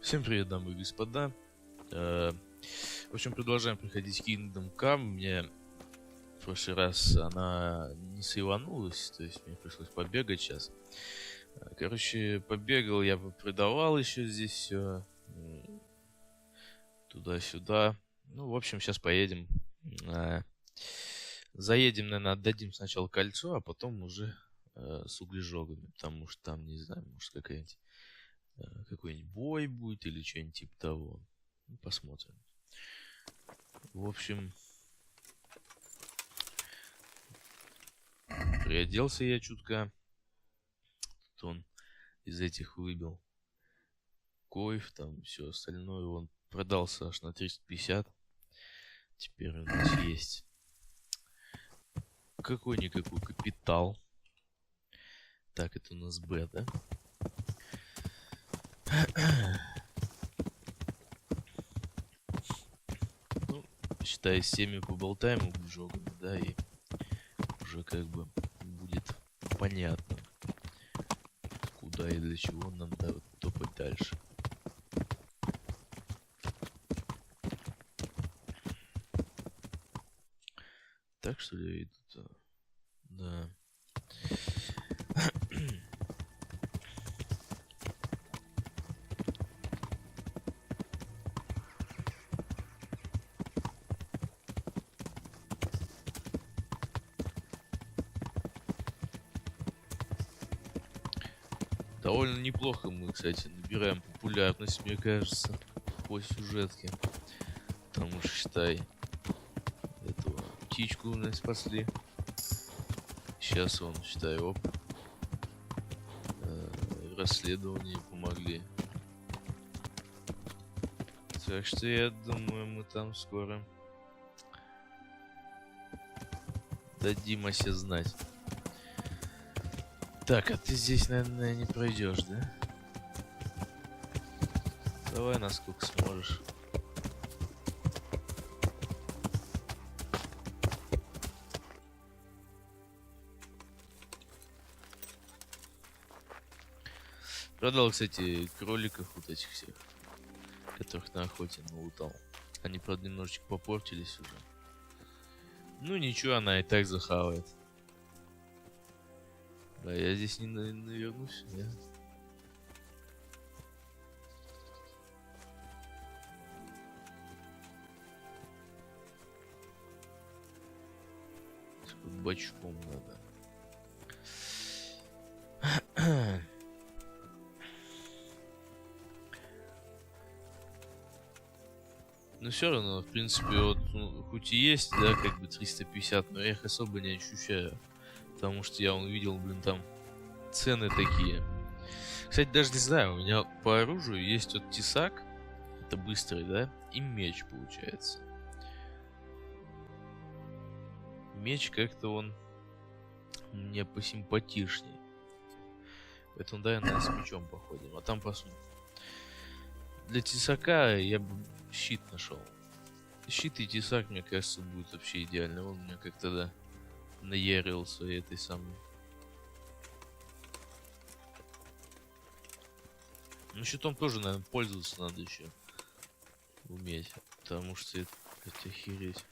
Всем привет, дамы и господа. В общем, продолжаем проходить Kingdom Come. Мне в прошлый раз она не сейванулась, то есть мне пришлось побегать сейчас. Короче, побегал, я продавал еще здесь все. Туда-сюда. Ну, в общем, сейчас поедем. Заедем, наверное, отдадим сначала кольцо, а потом уже с углежогами. Потому что там, не знаю, может какой-нибудь бой будет или что-нибудь типа того. Ну, посмотрим. В общем, приоделся я чутка. Тут он из этих выбил коев, там все остальное. Он продался аж на 350. Теперь у нас есть какой-никакой капитал. Так, это у нас Б, да? Ну, считай, с всеми поболтаем углежогами, да, и уже как бы будет понятно, куда и для чего нам надо топать дальше. Так что ли идут? Да. Довольно неплохо мы, кстати, набираем популярность, мне кажется, по сюжетке. Потому что, считай, эту птичку у нас спасли. Сейчас он, считай, оп, расследование помогли. Так что я думаю, мы там скоро дадим о себе знать. Так, а ты здесь, наверное, не пройдешь, да? Давай насколько сможешь. Продал, кстати, кроликов вот этих всех, которых на охоте налутал. Они, правда, немножечко попортились уже. Ну ничего, она и так захавает. Да, я здесь не навернусь, да? Бочком надо. Но все равно, в принципе, вот, ну, хоть и есть, да, как бы 350, но я их особо не ощущаю. Потому что я увидел, блин, там цены такие. Кстати, даже не знаю, у меня по оружию есть вот тесак, это быстрый, да, и меч получается. Меч как-то он мне посимпатичней. Поэтому да, наверное, с мечом походим. А там посмотрим. Для тесака я бы щит нашел. Щит и тесак, мне кажется, будет вообще идеально. Он меня как-то, да, наерил своей этой самой. Ну, щитом тоже, наверное, пользоваться надо еще уметь. Потому что это охереть.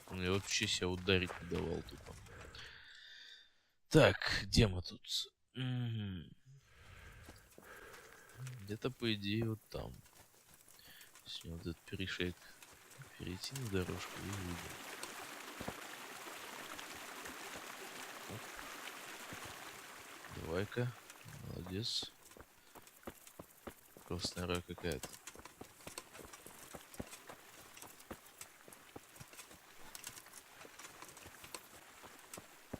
Он мне вообще себя ударить не давал тупо. Так, где мы тут? Где-то, по идее, вот там. Если вот этот перешейк перейти на дорожку и выйдем. Давай-ка. Молодец. Просто нора какая-то.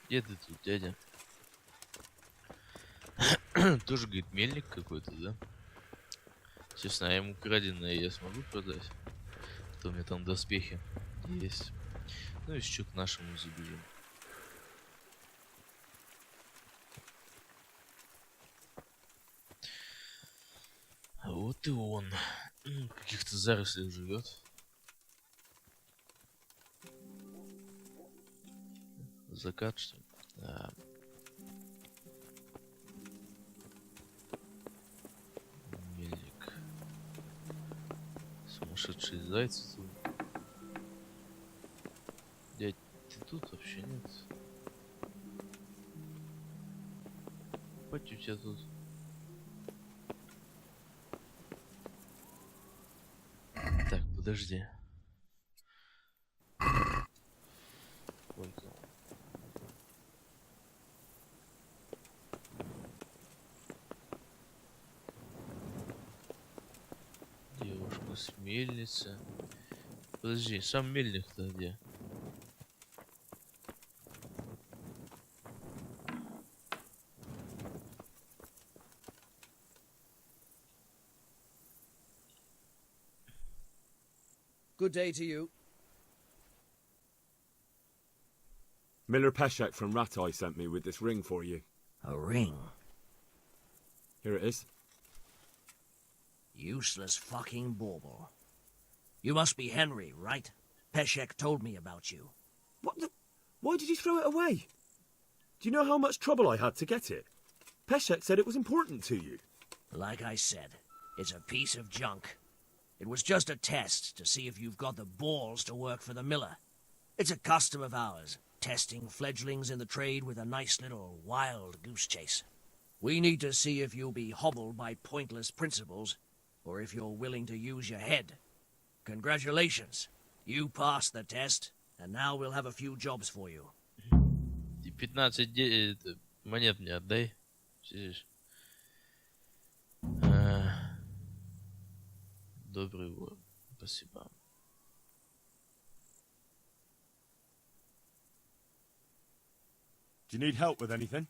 Где ты тут, дядя? Тоже, говорит, мельник какой-то, да? Честно, а ему краденое я смогу продать? То у меня там доспехи есть. Ну, еще к нашему забежим. А вот и он. В каких-то зарослях живет. Закат, что ли? Да. Сумасшедшие зайцы тут. Дядь, ты тут вообще нет? Хоть у тебя тут. Так, подожди. Понял. Девушка с мельницы. Подожди, сам мельник-то где? Good day to you. Miller Peshek from Ratai sent me with this ring for you. A ring? Here it is. Useless fucking bauble. You must be Henry, right? Peshek told me about you. What the... Why did you throw it away? Do you know how much trouble I had to get it? Peshek said it was important to you. Like I said, it's a piece of junk. It was just a test to see if you've got the balls to work for the miller. It's a custom of ours, testing fledglings in the trade with a nice little wild goose chase. We need to see if you'll be hobbled by pointless principles, or if you're willing to use your head. Congratulations. You passed the test, and now we'll have a few jobs for you. 15 монет мне отдай. Сидишь. Добрый вор. Спасибо. Do you need help with anything?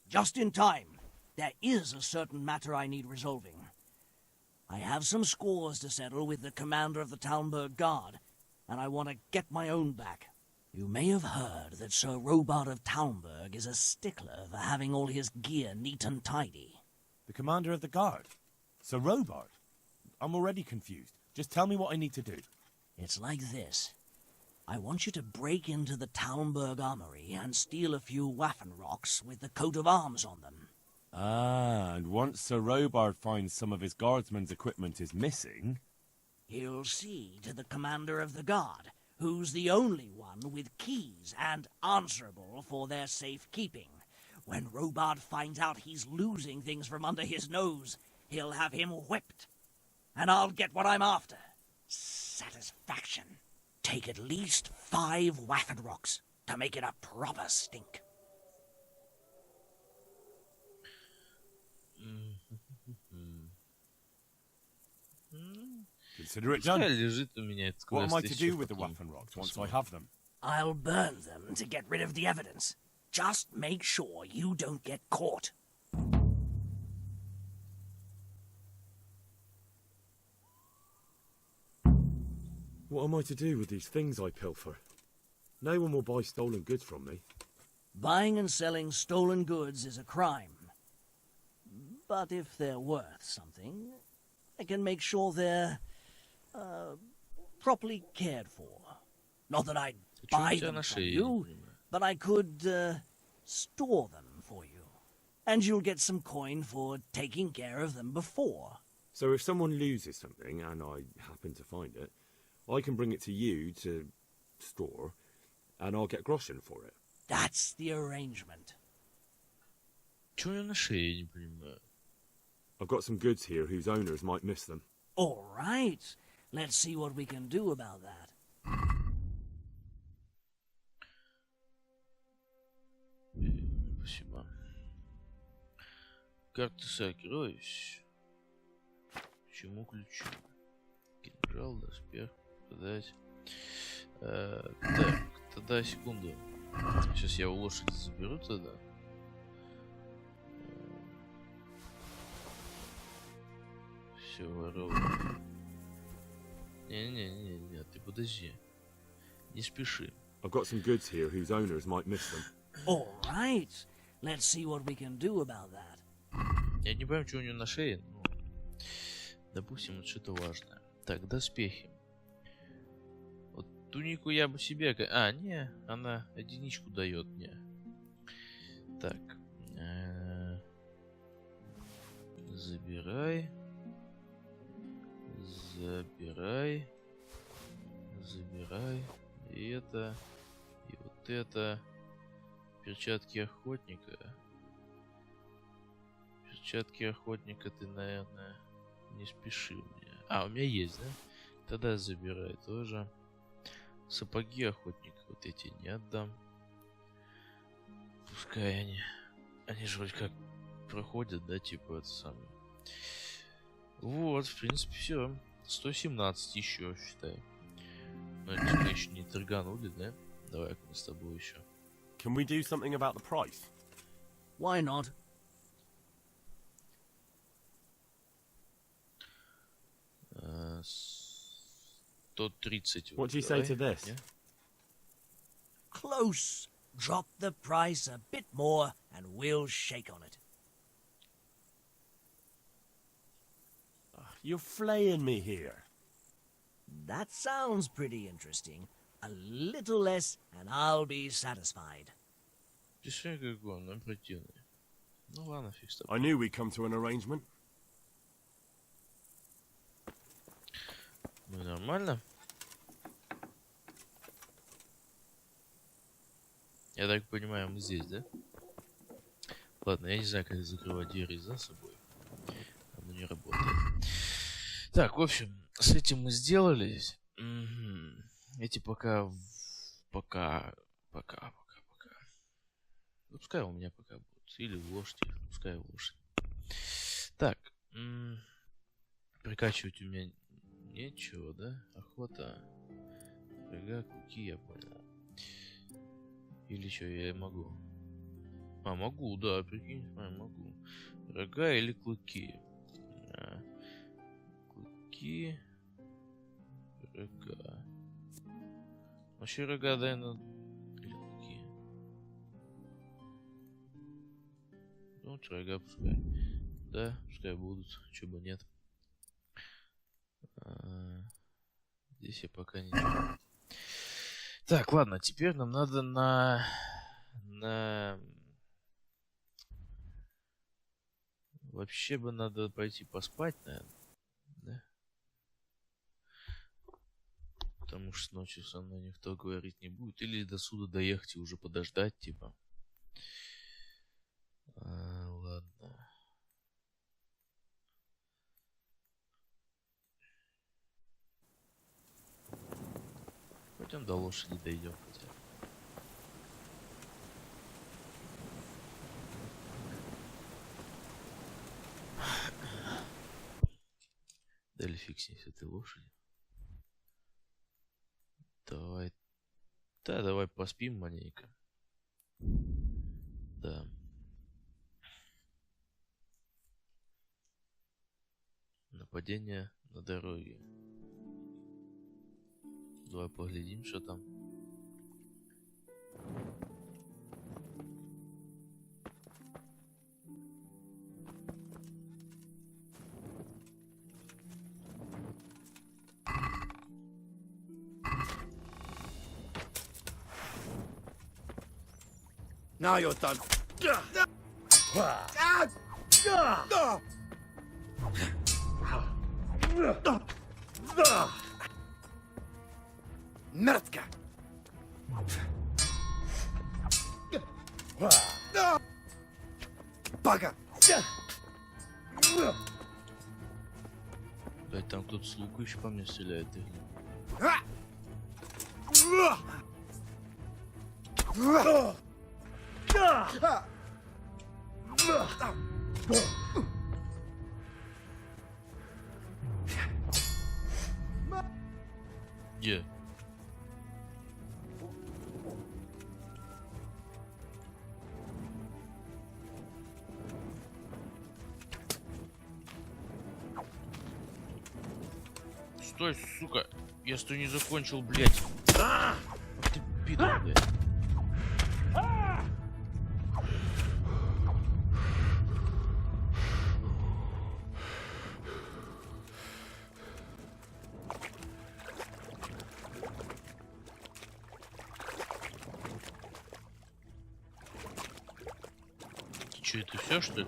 Just in time. There is a certain matter I need resolving. I have some scores to settle with the commander of the Talmberg Guard, and I want to get my own back. You may have heard that Sir Robard of Talmberg is a stickler for having all his gear neat and tidy. The commander of the guard? Sir Robard? I'm already confused. Just tell me what I need to do. It's like this. I want you to break into the Talmberg armory and steal a few Waffen rocks with the coat of arms on them. Ah, and once Sir Robard finds some of his guardsmen's equipment is missing... He'll see to the commander of the guard, who's the only one with keys and answerable for their safekeeping. When Robard finds out he's losing things from under his nose, he'll have him whipped. And I'll get what I'm after. Satisfaction. Take at least 5 Waffen rocks to make it a proper stink. Consider it done. Лежит у меня этот What am I квест to еще do with the потом. Waffen rocks once I have them? I'll burn them to get rid of the evidence. Just make sure you don't get caught. What am I to do with these things I pilfer? No one will buy stolen goods from me. Buying and selling stolen goods is a crime. But if they're worth something, I can make sure they're properly cared for. Not that I'd buy them from you, but I could store them for you. And you'll get some coin for taking care of them before. So if someone loses something, and I happen to find it, I can bring it to you to store, and I'll get groschen for it. That's the arrangement. Чего у него на шее, я не понимаю. I've got some goods here whose owners might miss them. All right. Let's see what we can do about that. Спасибо. Карты сокровищ. Чему ключу? Кинжал, доспех, продать. Так, тогда секунду. Сейчас я у лошади заберу тогда. Все воровано. Не, ты подожди. Не спеши. I've got some goods here whose owners might miss them. All right. Let's see what we can do about that. Я не понимаю, что у него на шее. Ну, допустим, вот что-то важное. Так, доспехи. Вот тунику я бы себе... А, не, она единичку дает мне. Так. Забирай. Забирай. Забирай. И это. И вот это. Перчатки охотника. Перчатки охотника ты, наверное, не спеши мне. А, у меня есть, да? Тогда забирай тоже. Сапоги охотника вот эти не отдам. Пускай они... Они же вроде как проходят, да, типа это самое. Вот, в принципе, все. 117 еще, считай. Но это мы еще не торганули, да? Давай мы с тобой еще. Can we do something about the price? Why not? Uh, 130. What do you say to this? Не? Close. Drop the price a bit more and we'll shake on it. You're flaying me here. That sounds pretty interesting. A little less and I'll be satisfied. Пиши как он, нам противный. Ну ладно, фиг с тобой. I knew we'd come to an arrangement. Ну и нормально. Я так понимаю, мы здесь, да? Ладно, я не знаю, как закрывать двери за собой. Оно не работает. Так, в общем, с этим мы сделали. Эти пока. Ну, пускай у меня пока будут. Или в лошади. Пускай в лошадь. Так. Прикачивать у меня нечего, да? Охота. Рога, клыки, я понял. Или что, я могу? А, могу, да, прикинь. А, могу. Рога или клыки? Клыки. Рога. Вообще рога, наверное, или клыки. Ну, вот рога пускай. Да, пускай будут. Чё бы нет. Здесь я пока не... Так, ладно, теперь нам надо на... Вообще бы надо пойти поспать, наверное. Да? Потому что ночью со мной никто говорить не будет. Или до суда доехать и уже подождать, типа. Ладно. Пойдем до лошади дойдем хотя бы. Да или фиг с ней, с этой лошади. Давай. Да, давай поспим маленько. Да. Нападение на дороге. Давай поглядим, что там. Now you're done. Мерзко. Бага. Блять, там кто-то с лука еще по мне стреляет. Где? Стой, сука! Я что не закончил, блядь! Ты пидор, блядь! Че, это все, что ли?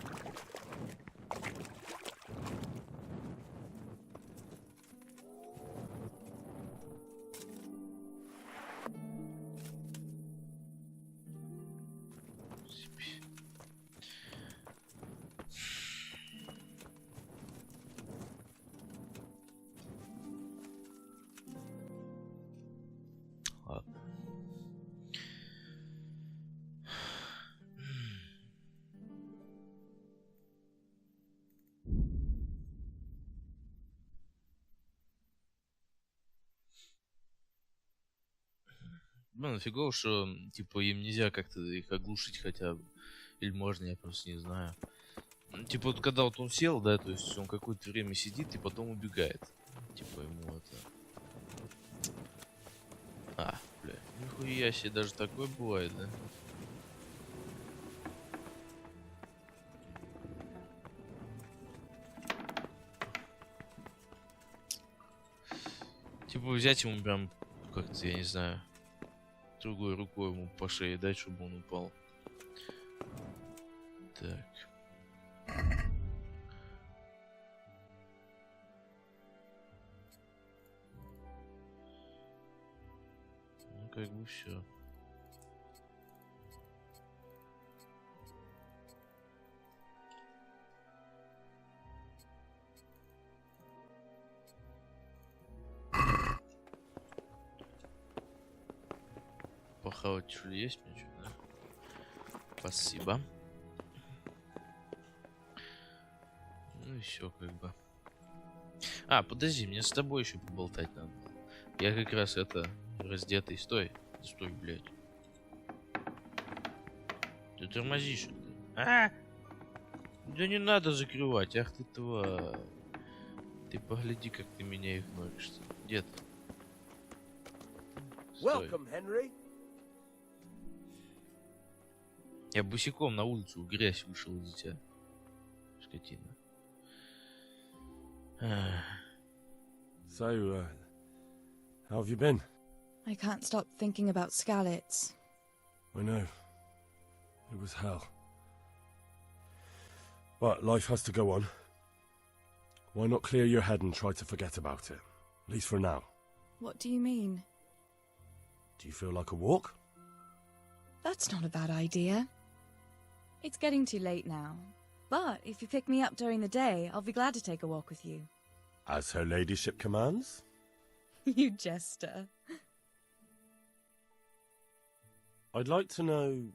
Блин, фигово, что, типа, им нельзя как-то их оглушить хотя бы. Или можно, я просто не знаю. Ну, типа, вот когда вот он сел, да, то есть он какое-то время сидит и потом убегает. Типа, ему это... Бля, нихуя себе, даже такое бывает, да? Типа, взять ему прям, как-то, я не знаю, другой рукой ему по шее дать, чтобы он упал. Так. Ну, как бы все. Похавать что ли есть мне что, да? Спасибо. Ну и все, как бы. Подожди, мне с тобой еще поболтать надо. Я как раз это раздетый. Стой, блядь. Ты тормозишь. Да не надо закрывать, ах ты тварь. Ты погляди, как ты меня игноришь. Дед. Стой. Welcome, Henry. Я босиком на улицу в грязь вышел из-за тебя. Скотина. So, how have you been? I can't stop thinking about Skalitz. I know. It was hell. But life has to go on. Why not clear your head and try to forget about it? At least for now. What do you mean? Do you feel like a walk? That's not a bad idea. It's getting too late now. But if you pick me up during the day, I'll be glad to take a walk with you. As her ladyship commands? You jester. I'd like to know...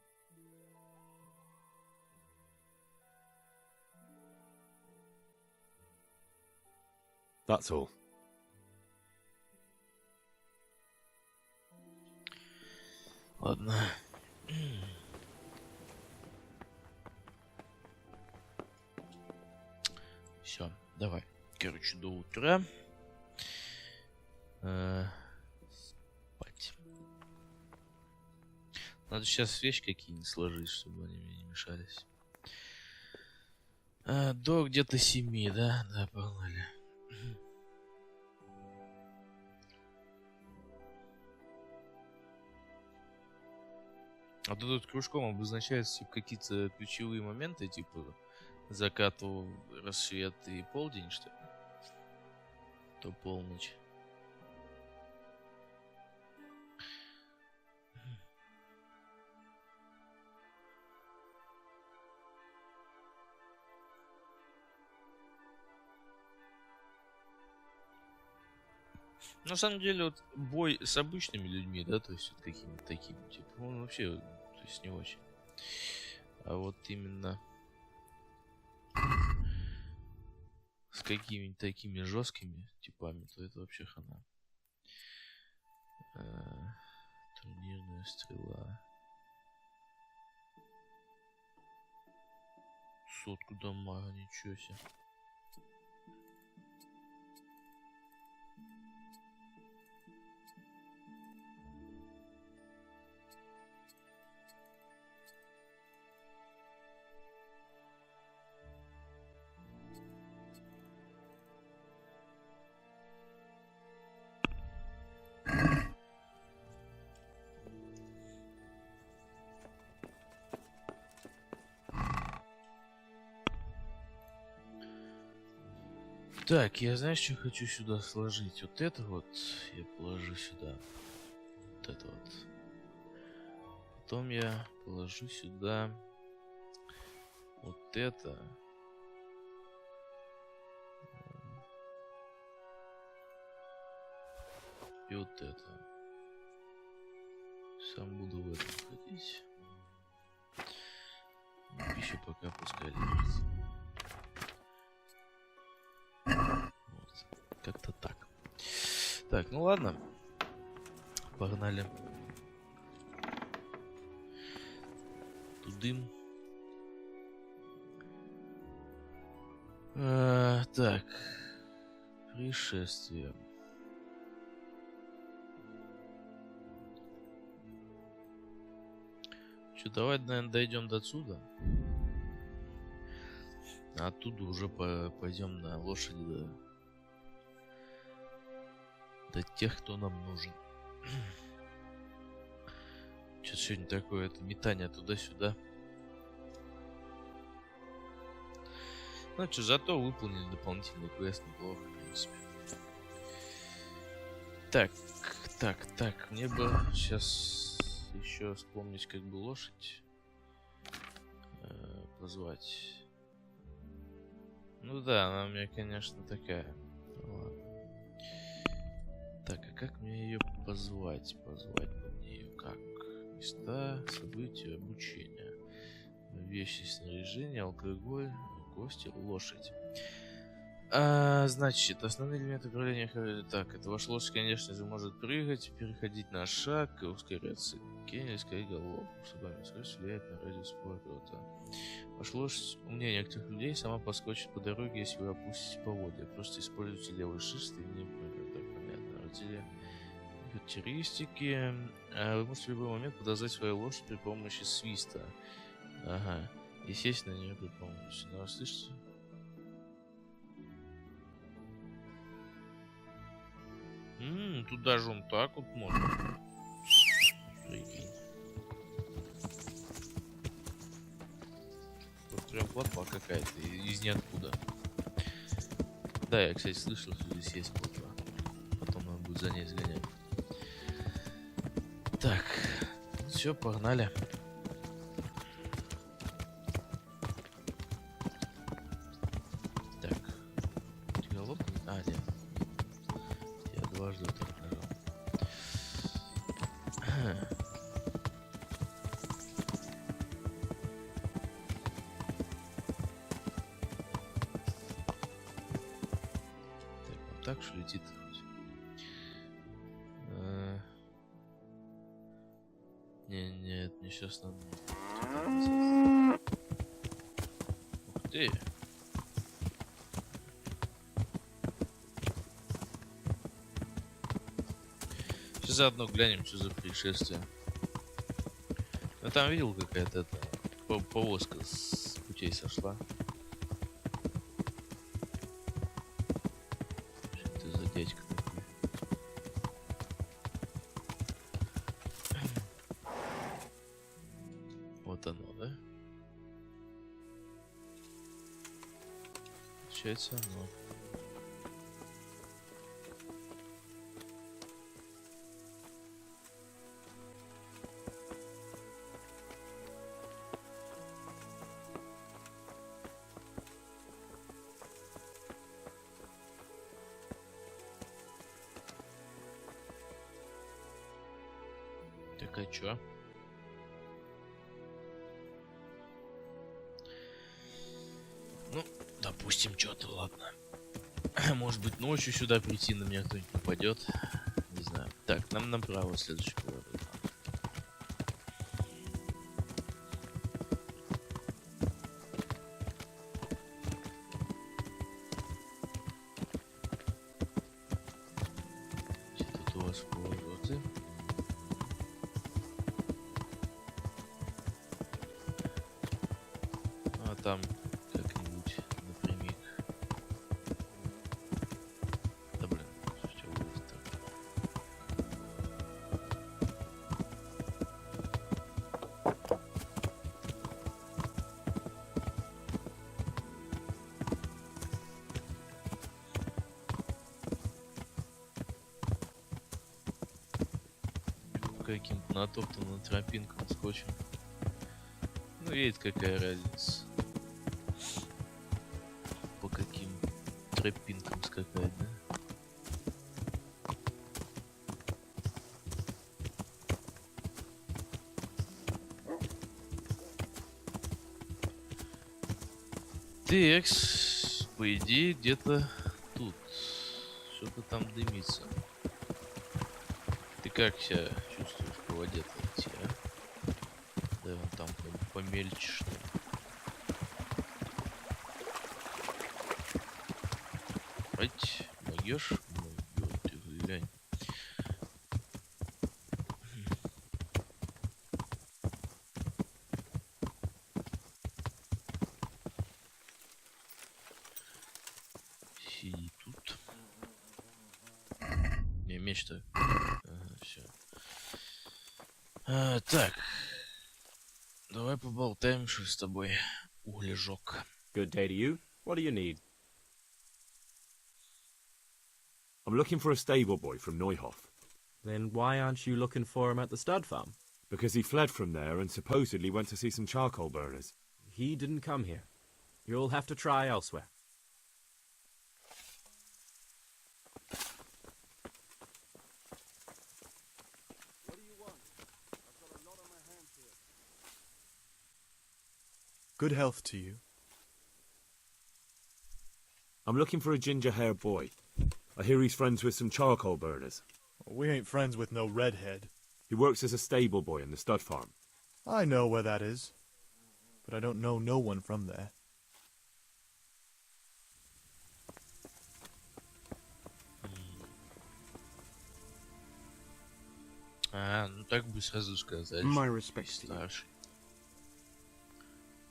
That's all. Ладно. Все, давай. Короче, до утра. Спать. Надо сейчас свечи какие-нибудь сложить, чтобы они мне не мешались. До где-то 7, да? Да, погнали. А тут кружком обозначаются типа, какие-то ключевые моменты, типа закату, рассвет и полдень, что ли? То полночь. На самом деле, вот бой с обычными людьми, да, то есть вот какими-то такими, типа, он вообще, то есть не очень. А вот именно с какими-то такими жесткими типами, то это вообще хана. Турнирная стрела. Сотку дамага, ничего себе. Так, я знаешь, что хочу сюда сложить? Вот это вот я положу сюда. Вот это вот. Потом я положу сюда вот это. И вот это. Сам буду в этом ходить. Пища пока пускай лежит. Как-то так. Так, ну ладно. Погнали дым. Так. Пришествие. Че, давай, наверное, дойдем до отсюда. А оттуда уже пойдем на лошади до тех, кто нам нужен. Что-то сегодня такое, это метание туда-сюда. Ну что, зато выполнили дополнительный квест, неплохо, в принципе. Так, мне бы сейчас еще вспомнить, как бы лошадь позвать. Ну да, она у меня, конечно, такая. Ладно. Так, а как мне ее позвать? Позвать мне ее как? Места, события, обучение. Вещи, снаряжение, алкоголь, гости, лошадь. Значит, основные элементы управления... Так, это ваша лошадь, конечно же, может прыгать, переходить на шаг, ускоряться. Кенни, скорее голову. Собака скорость влияет на радиус поворота. Ваша лошадь умнее некоторых людей, сама поскочит по дороге, если вы опустите поводья. Просто используйте левый шист и не... Так, понятно. Характеристики. Вы можете в любой момент подозвать свою лошадь при помощи свиста. Ага. И сесть на нее при помощи. Ну, слышите? Тут даже он так вот можно. Прикинь. Тут прям плотва какая-то из ниоткуда. Да, я, кстати, слышал, что здесь есть плотва. Потом надо будет за ней сгонять. Так, все, погнали. Так, ты голодный? А, нет. Я дважды вот так нажал. Так, вот так что летит хоть? Нет, мне сейчас надо. Ух ты! Сейчас заодно глянем, что за происшествие. Я там видел, какая-то повозка с путей сошла. Что это за дядька такой? Вот оно, да? Получается оно. Так, а чё? Ну, допустим, что-то, ладно. Может быть, ночью сюда прийти, на меня кто-нибудь нападет. Не знаю. Так, нам направо следующий поворот. Где тут у вас повороты? А там как-нибудь напрямик. Да блин, что будет так? По каким-то натоптанным тропинкам скотчем. Ну, едет какая разница. По каким тропинкам скакать, да? Текс, по идее, где-то тут. Что-то там дымится. Ты как себя чувствуешь по воде-то идти, а? Да, вон там по мельче, что ли? Ать, могёшь? Могёт, ты глянь. Сиди тут. Не, меч-то. Ага, все. Так. Давай поболтаем, что с тобой, углежок. Good day to you. What do you need? I'm looking for a stable boy from Neuhof, Then why aren't you looking for him at the stud farm? because he fled from there and supposedly went to see some charcoal burners. He didn't come here. You'll have to try elsewhere. Good health to you. I'm looking for a ginger-haired boy. I hear he's friends with some charcoal burners. We ain't friends with no redhead. He works as a stable boy in the stud farm. I know where that is, but I don't know no one from there. Ну так бы сразу сказать. My respects to you. Старший.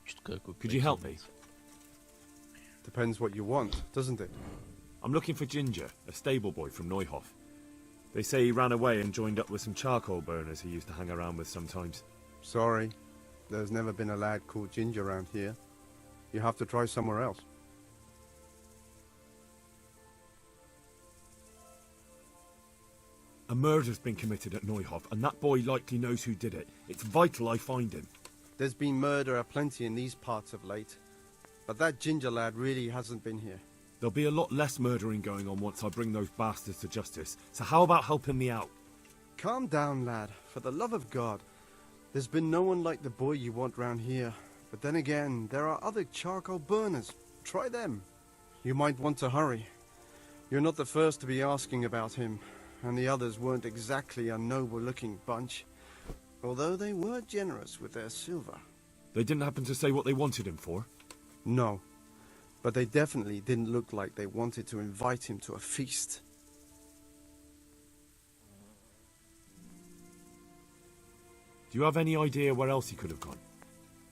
Чё-то как вот Could you help me? Depends what you want, doesn't it? I'm looking for Ginger, a stable boy from Neuhof. They say he ran away and joined up with some charcoal burners he used to hang around with sometimes. Sorry, there's never been a lad called Ginger around here. You have to try somewhere else. A murder's been committed at Neuhof, and that boy likely knows who did it. It's vital I find him. There's been murder aplenty in these parts of late, but that Ginger lad really hasn't been here. There'll be a lot less murdering going on once I bring those bastards to justice, so how about helping me out? Calm down, lad, for the love of God. There's been no one like the boy you want round here. But then again, there are other charcoal burners. Try them. You might want to hurry. You're not the first to be asking about him, and the others weren't exactly a noble-looking bunch, although they were generous with their silver. They didn't happen to say what they wanted him for? No, but they definitely didn't look like they wanted to invite him to a feast. Do you have any idea where else he could have gone?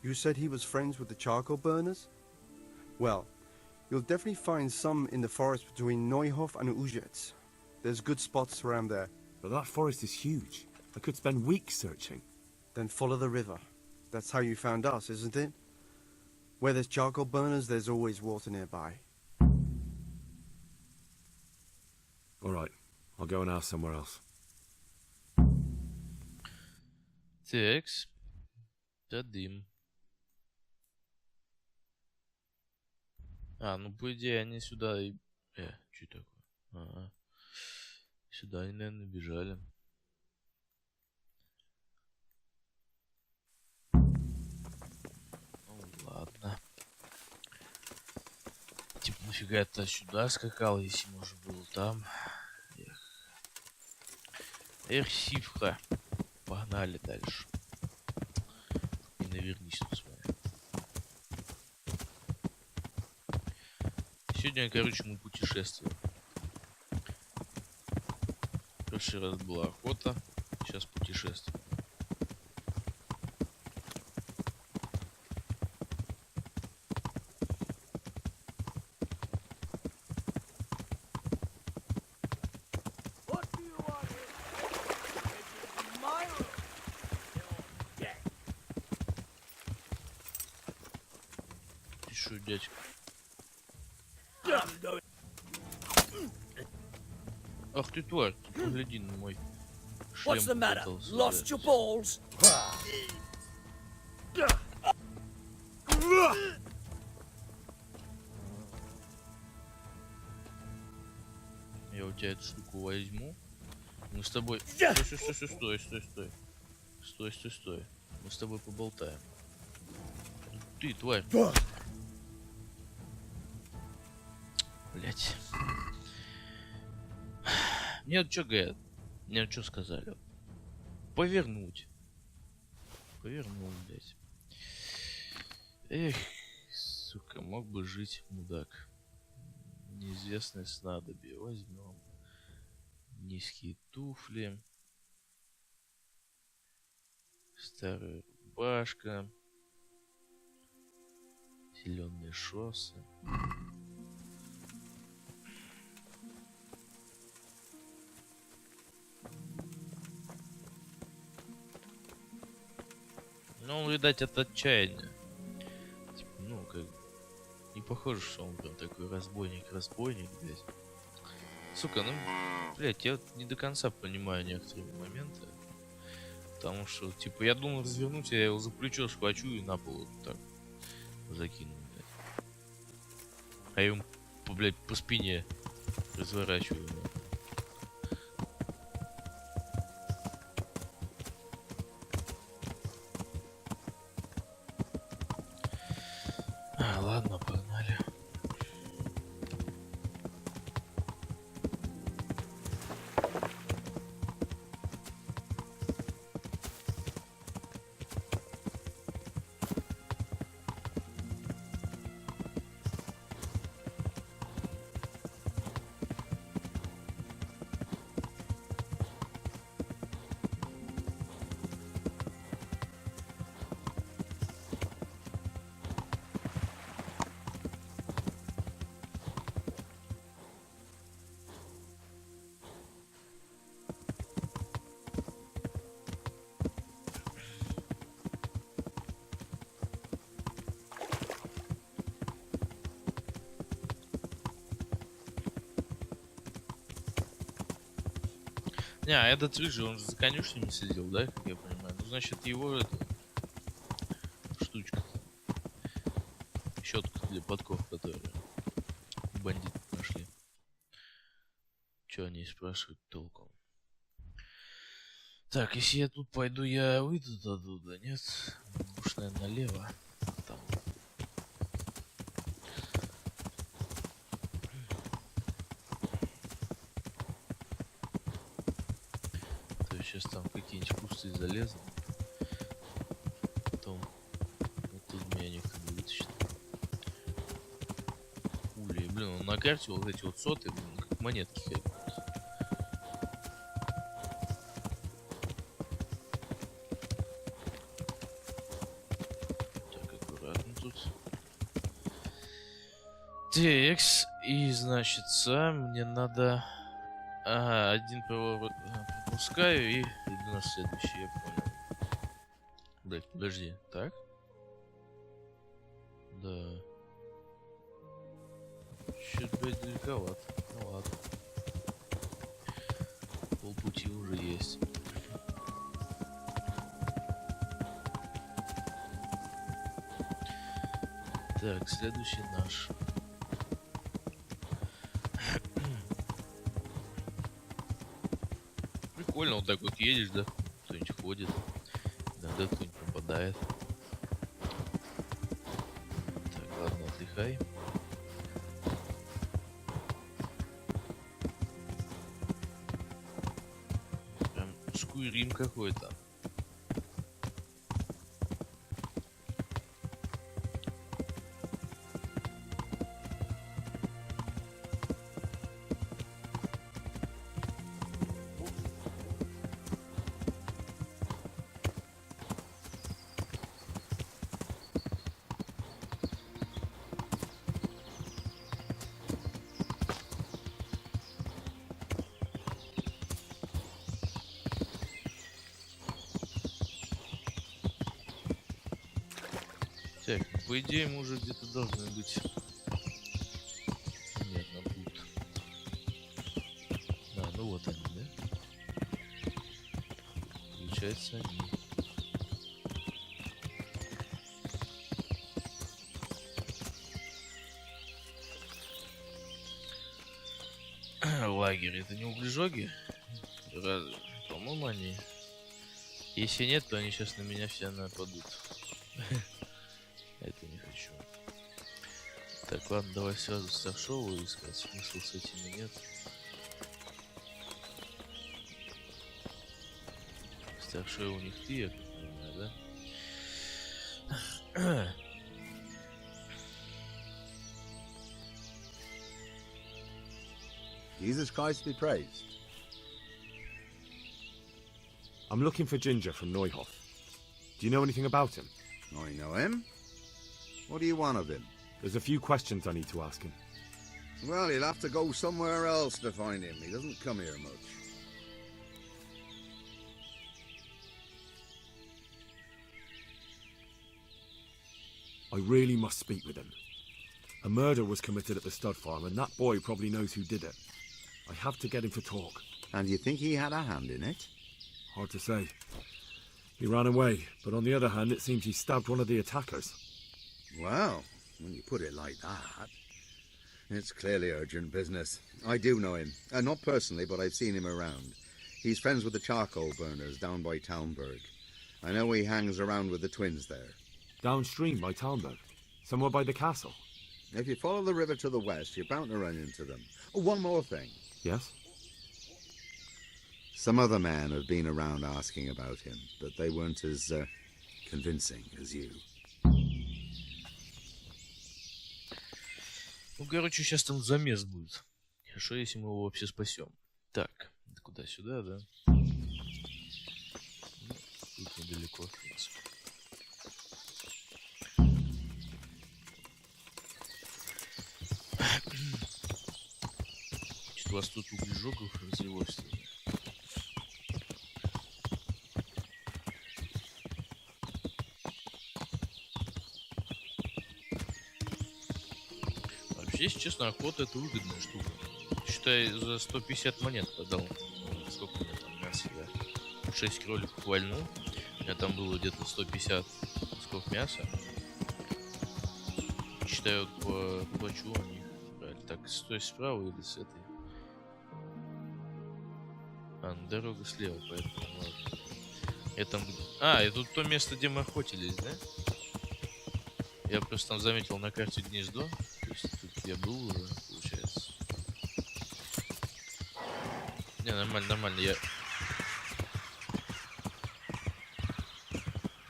You said he was friends with the charcoal burners? Well, you'll definitely find some in the forest between Neuhof and Uzhets. There's good spots around there. But that forest is huge. I could spend weeks searching. Then follow the river. That's how you found us, isn't it? Where there's charcoal burners, there's always water nearby. All right, I'll go and ask somewhere else. Текс. Дадим. Ну по идее они сюда и... что такое? Ага. Сюда они, наверное, бежали. Ну ладно. Типа нафига это сюда скакал, если можно было там. Эх, сивка. Погнали дальше. И навернись тут с вами. Сегодня, короче, мы путешествуем. В прошлый раз была охота, сейчас путешествуем. Ты шо, дядька? Ах ты тварь, ты погляди на мой шлем. What's the matter? попытался Lost взять. your balls? Я у тебя эту штуку возьму. Мы с тобой... Стой. Мы с тобой поболтаем. Ты, тварь. Блять. Мне вот что говорят? Мне вот что сказали? Повернуть. Повернул, блять. Эх, сука, мог бы жить мудак. Неизвестное снадобье возьмем. Низкие туфли. Старая рубашка. Зеленые шоссы. Ну, видать, от отчаяния. Типа, ну, как... Не похоже, что он прям такой разбойник, блядь. Сука, ну, блядь, я вот не до конца понимаю некоторые моменты. Потому что, типа, я думал развернуть, я его за плечо схвачу и на пол вот так закину, блядь. А я ему, блядь, по спине разворачиваю. Ладно, погнали. Не, а этот рыжий, он же за конюшнями сидел, да, как я понимаю? Ну, значит, его это... штучка. Щетка для подков, которые бандиты нашли. Че они спрашивают толком? Так, если я тут пойду, я выйду оттуда, нет? Уж, наверное, налево. Там. То есть сейчас там какие-нибудь кусты залезу. Потом вот тут меня никто не вытащит. Ули, блин, на карте вот эти вот соты, блин, как монетки ходят. Текс, и значит, мне надо... Ага, один поворот пропускаю и иду на следующий, я понял. Блять, подожди, так? Да. Чуть, блядь, далековато. Ну ладно. Полпути уже есть. Так, следующий наш. Прикольно, вот так вот едешь, да? Кто-нибудь ходит. Иногда кто-нибудь попадает. Так, ладно, отдыхай. Прям скуйрим какой-то. Так, по идее мы уже где-то должны быть. Нет, нам тут. А, ну вот они, да? Получается они. Лагерь, это не углежоги? Разве? По-моему, они. Если нет, то они сейчас на меня все нападут. Это не хочу. Так, ладно, давай сразу старшову искать. Смысла с этими нет. Старшой у них ты, я как понимаю, да? Jesus Christ be praised. I'm looking for Ginger from Neuhoff. Do you know anything about him? I know him. What do you want of him? There's a few questions I need to ask him. Well, you'll have to go somewhere else to find him. He doesn't come here much. I really must speak with him. A murder was committed at the stud farm, and that boy probably knows who did it. I have to get him to talk. And you think he had a hand in it? Hard to say. He ran away, but on the other hand, it seems he stabbed one of the attackers. Well, when you put it like that, it's clearly urgent business. I do know him. Not personally, but I've seen him around. He's friends with the charcoal burners down by Townburg. I know he hangs around with the twins there. Downstream by Townburg? Somewhere by the castle? If you follow the river to the west, you're bound to run into them. Oh, one more thing. Yes? Some other men have been around asking about him, but they weren't as convincing as you. Ну, короче, сейчас там замес будет. Хорошо, если мы его вообще спасем. Так, куда сюда, да? Тут недалеко, в принципе. Что у вас тут углежогов развелось? Вообще, если честно, охота это выгодная штука. Считай, за 150 монет продал. Сколько у меня там мяса? Я 6 кроликов вальнул. У меня там было где-то 150 кусков мяса. Считаю, плачу они брали. Так, стой справа или с этой? Дорога слева, поэтому ладно. Я там... это тут то место, где мы охотились, да? Я просто там заметил на карте гнездо. То есть тут я был уже, получается. Не, нормально, нормально, я...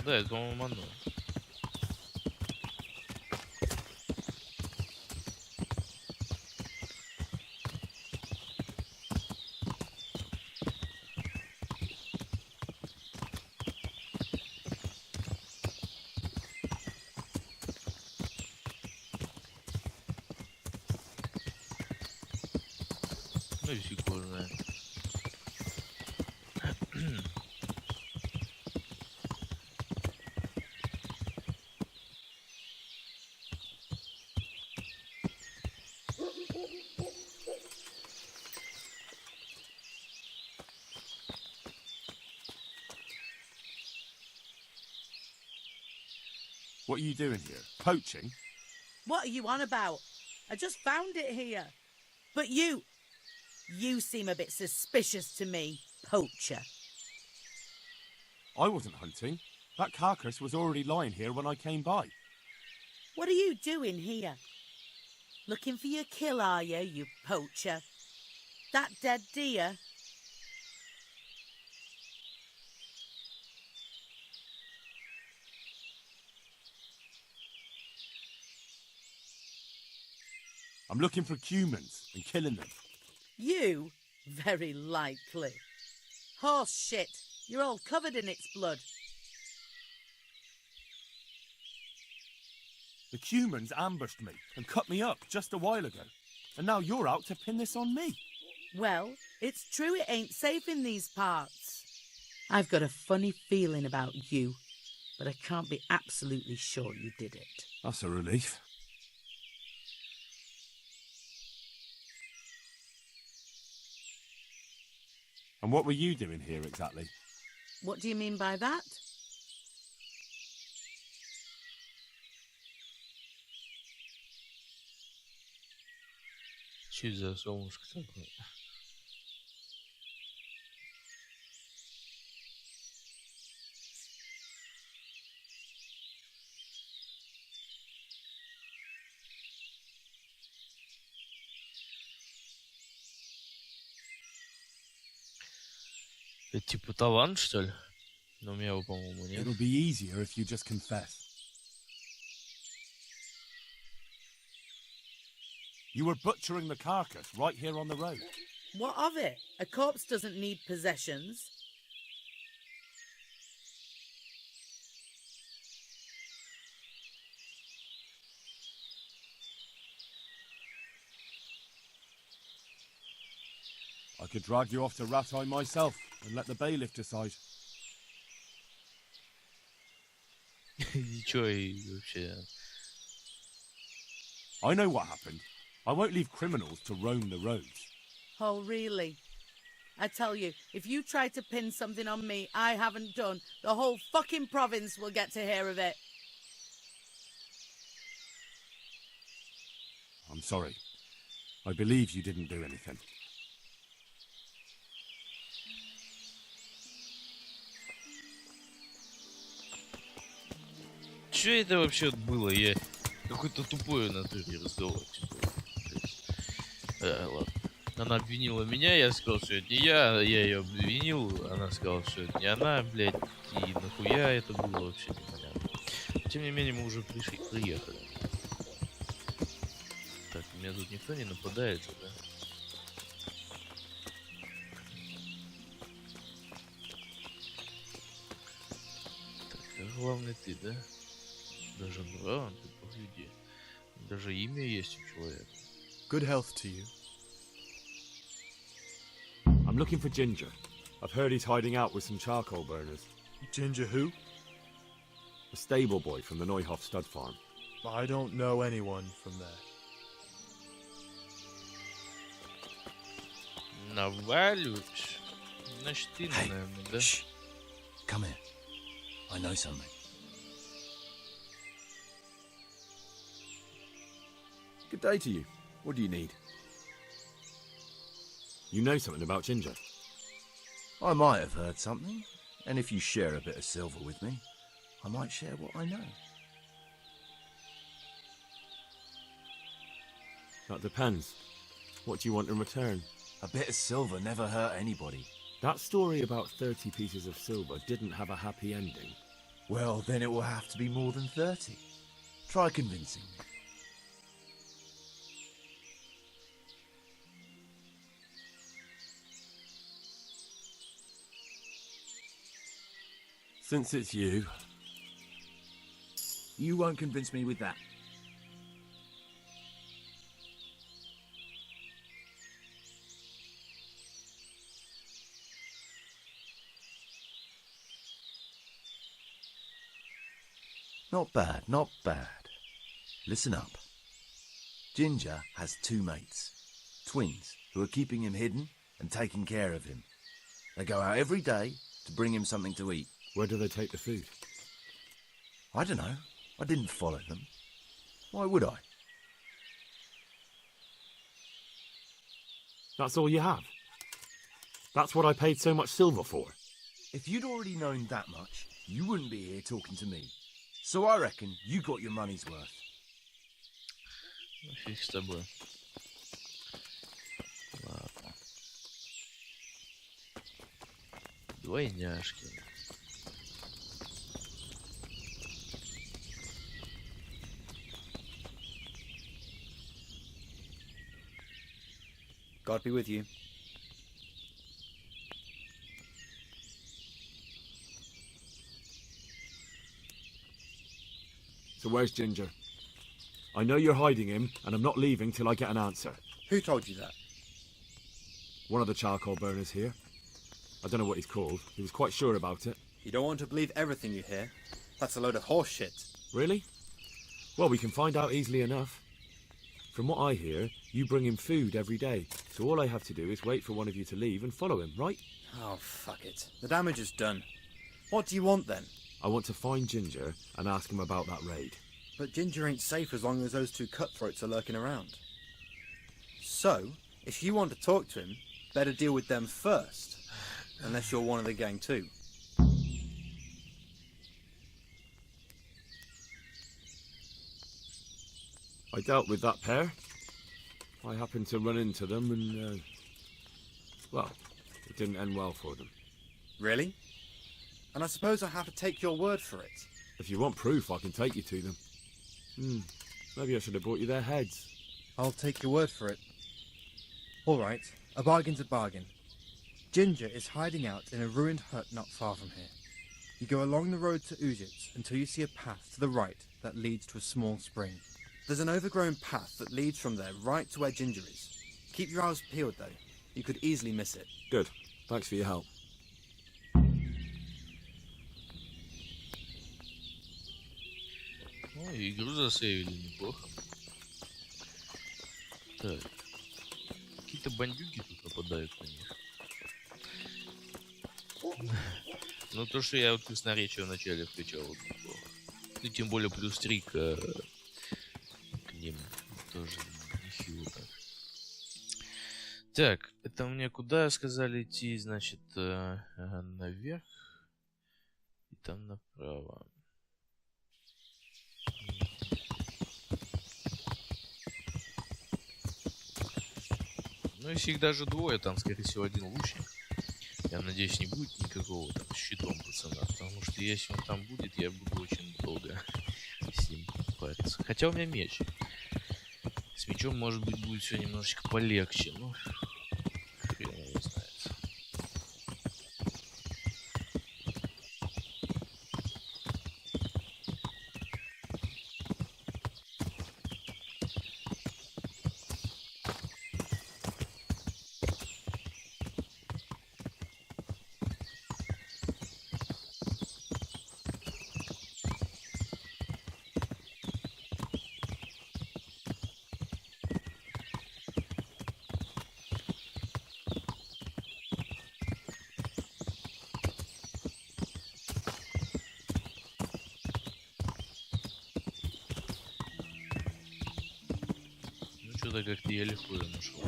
Да, это, по-моему, оно. Ну и фиг его знает. What are you doing here? Poaching? What are you on about? I just found it here. But you seem a bit suspicious to me, poacher. I wasn't hunting. That carcass was already lying here when I came by. What are you doing here? Looking for your kill, are you poacher? That dead deer? I'm looking for humans and killing them. You? Very likely. Horse shit. You're all covered in its blood. The humans ambushed me and cut me up just a while ago. And now you're out to pin this on me. Well, it's true it ain't safe in these parts. I've got a funny feeling about you, but I can't be absolutely sure you did it. That's a relief. And what were you doing here exactly? What do you mean by that? Что это за солнышко такое? Это типа талант, что ли? Но у меня его, по-моему, нет. It'll be easier if you just confess. You were butchering the carcass right here on the road. What of it? A corpse doesn't need possessions. I could drag you off to Rattay myself and let the bailiff decide. Ничего и вообще. I know what happened. I won't leave criminals to roam the roads. Oh, really? I tell you, if you try to pin something on me I haven't done, the whole fucking province will get to hear of it. I'm sorry. I believe you didn't do anything. Что это вообще было? Я какой-то тупой в натуре разговор. Типа. Ладно. Она обвинила меня, я сказал, что это не я ее обвинил, она сказала, что это не она, блядь, и нахуя это было вообще непонятно. Тем не менее, мы уже приехали. Так, у меня тут никто не нападает, да? Так, а главное ты, да? Даже Браун, ты погляди. Даже имя есть у человека. Good health to you. I'm looking for Ginger. I've heard he's hiding out with some charcoal burners. Ginger who? A stable boy from the Neuhoff stud farm. I don't know anyone from there. Наваливаешь? Значит, ты, наверное, да? Shh. Come here. I know something. Good day to you. What do you need? You know something about Ginger? I might have heard something, and if you share a bit of silver with me, I might share what I know. That depends. What do you want in return? A bit of silver never hurt anybody. That story about 30 pieces of silver didn't have a happy ending. Well, then it will have to be more than 30. Try convincing me. Since it's you, You won't convince me with that. Not bad, not bad. Listen up. Ginger has two mates, twins, who are keeping him hidden and taking care of him. They go out every day to bring him something to eat. Where do they take the food? I don't know. I didn't follow them. Why would I? That's all you have? That's what I paid so much silver for? If you'd already known that much, you wouldn't be here talking to me. So I reckon you got your money's worth. Фиг с тобой. Ладно. Двойняшки. God be with you. So where's Ginger? I know you're hiding him, and I'm not leaving till I get an answer. Who told you that? One of the charcoal burners here. I don't know what he's called. He was quite sure about it. You don't want to believe everything you hear. That's a load of horse shit. Really? Well, we can find out easily enough. From what I hear, you bring him food every day, so all I have to do is wait for one of you to leave and follow him, right? Oh, fuck it. The damage is done. What do you want then? I want to find Ginger and ask him about that raid. But Ginger ain't safe as long as those two cutthroats are lurking around. So, if you want to talk to him, better deal with them first. Unless you're one of the gang too. I dealt with that pair. I happened to run into them and, well, it didn't end well for them. Really? And I suppose I have to take your word for it. If you want proof, I can take you to them. Maybe I should have brought you their heads. I'll take your word for it. All right, a bargain's a bargain. Ginger is hiding out in a ruined hut not far from here. You go along the road to Ujits until you see a path to the right that leads to a small spring. There's an overgrown path that leads from there right to where Ginger is. Keep your eyes peeled, though. You could easily miss it. Good. Thanks for your help. Ну, игру засейвили неплохо. Так. Какие-то бандюги тут нападают на них. Ну, то, что я вот красноречие вначале включал, вот неплохо. Ну, тем более плюс 3 к ним. Тоже нехило так. Так, это мне куда сказали идти? Значит, наверх. И там направо. Ну, если их даже двое, там, скорее всего, один лучник. Я надеюсь, не будет никакого там с щитом пацана. Потому что если он там будет, я буду очень долго с ним париться. Хотя у меня меч. С мечом, может быть, будет все немножечко полегче. Ну, хрен его знает. Что-то как-то я легко ее нашел.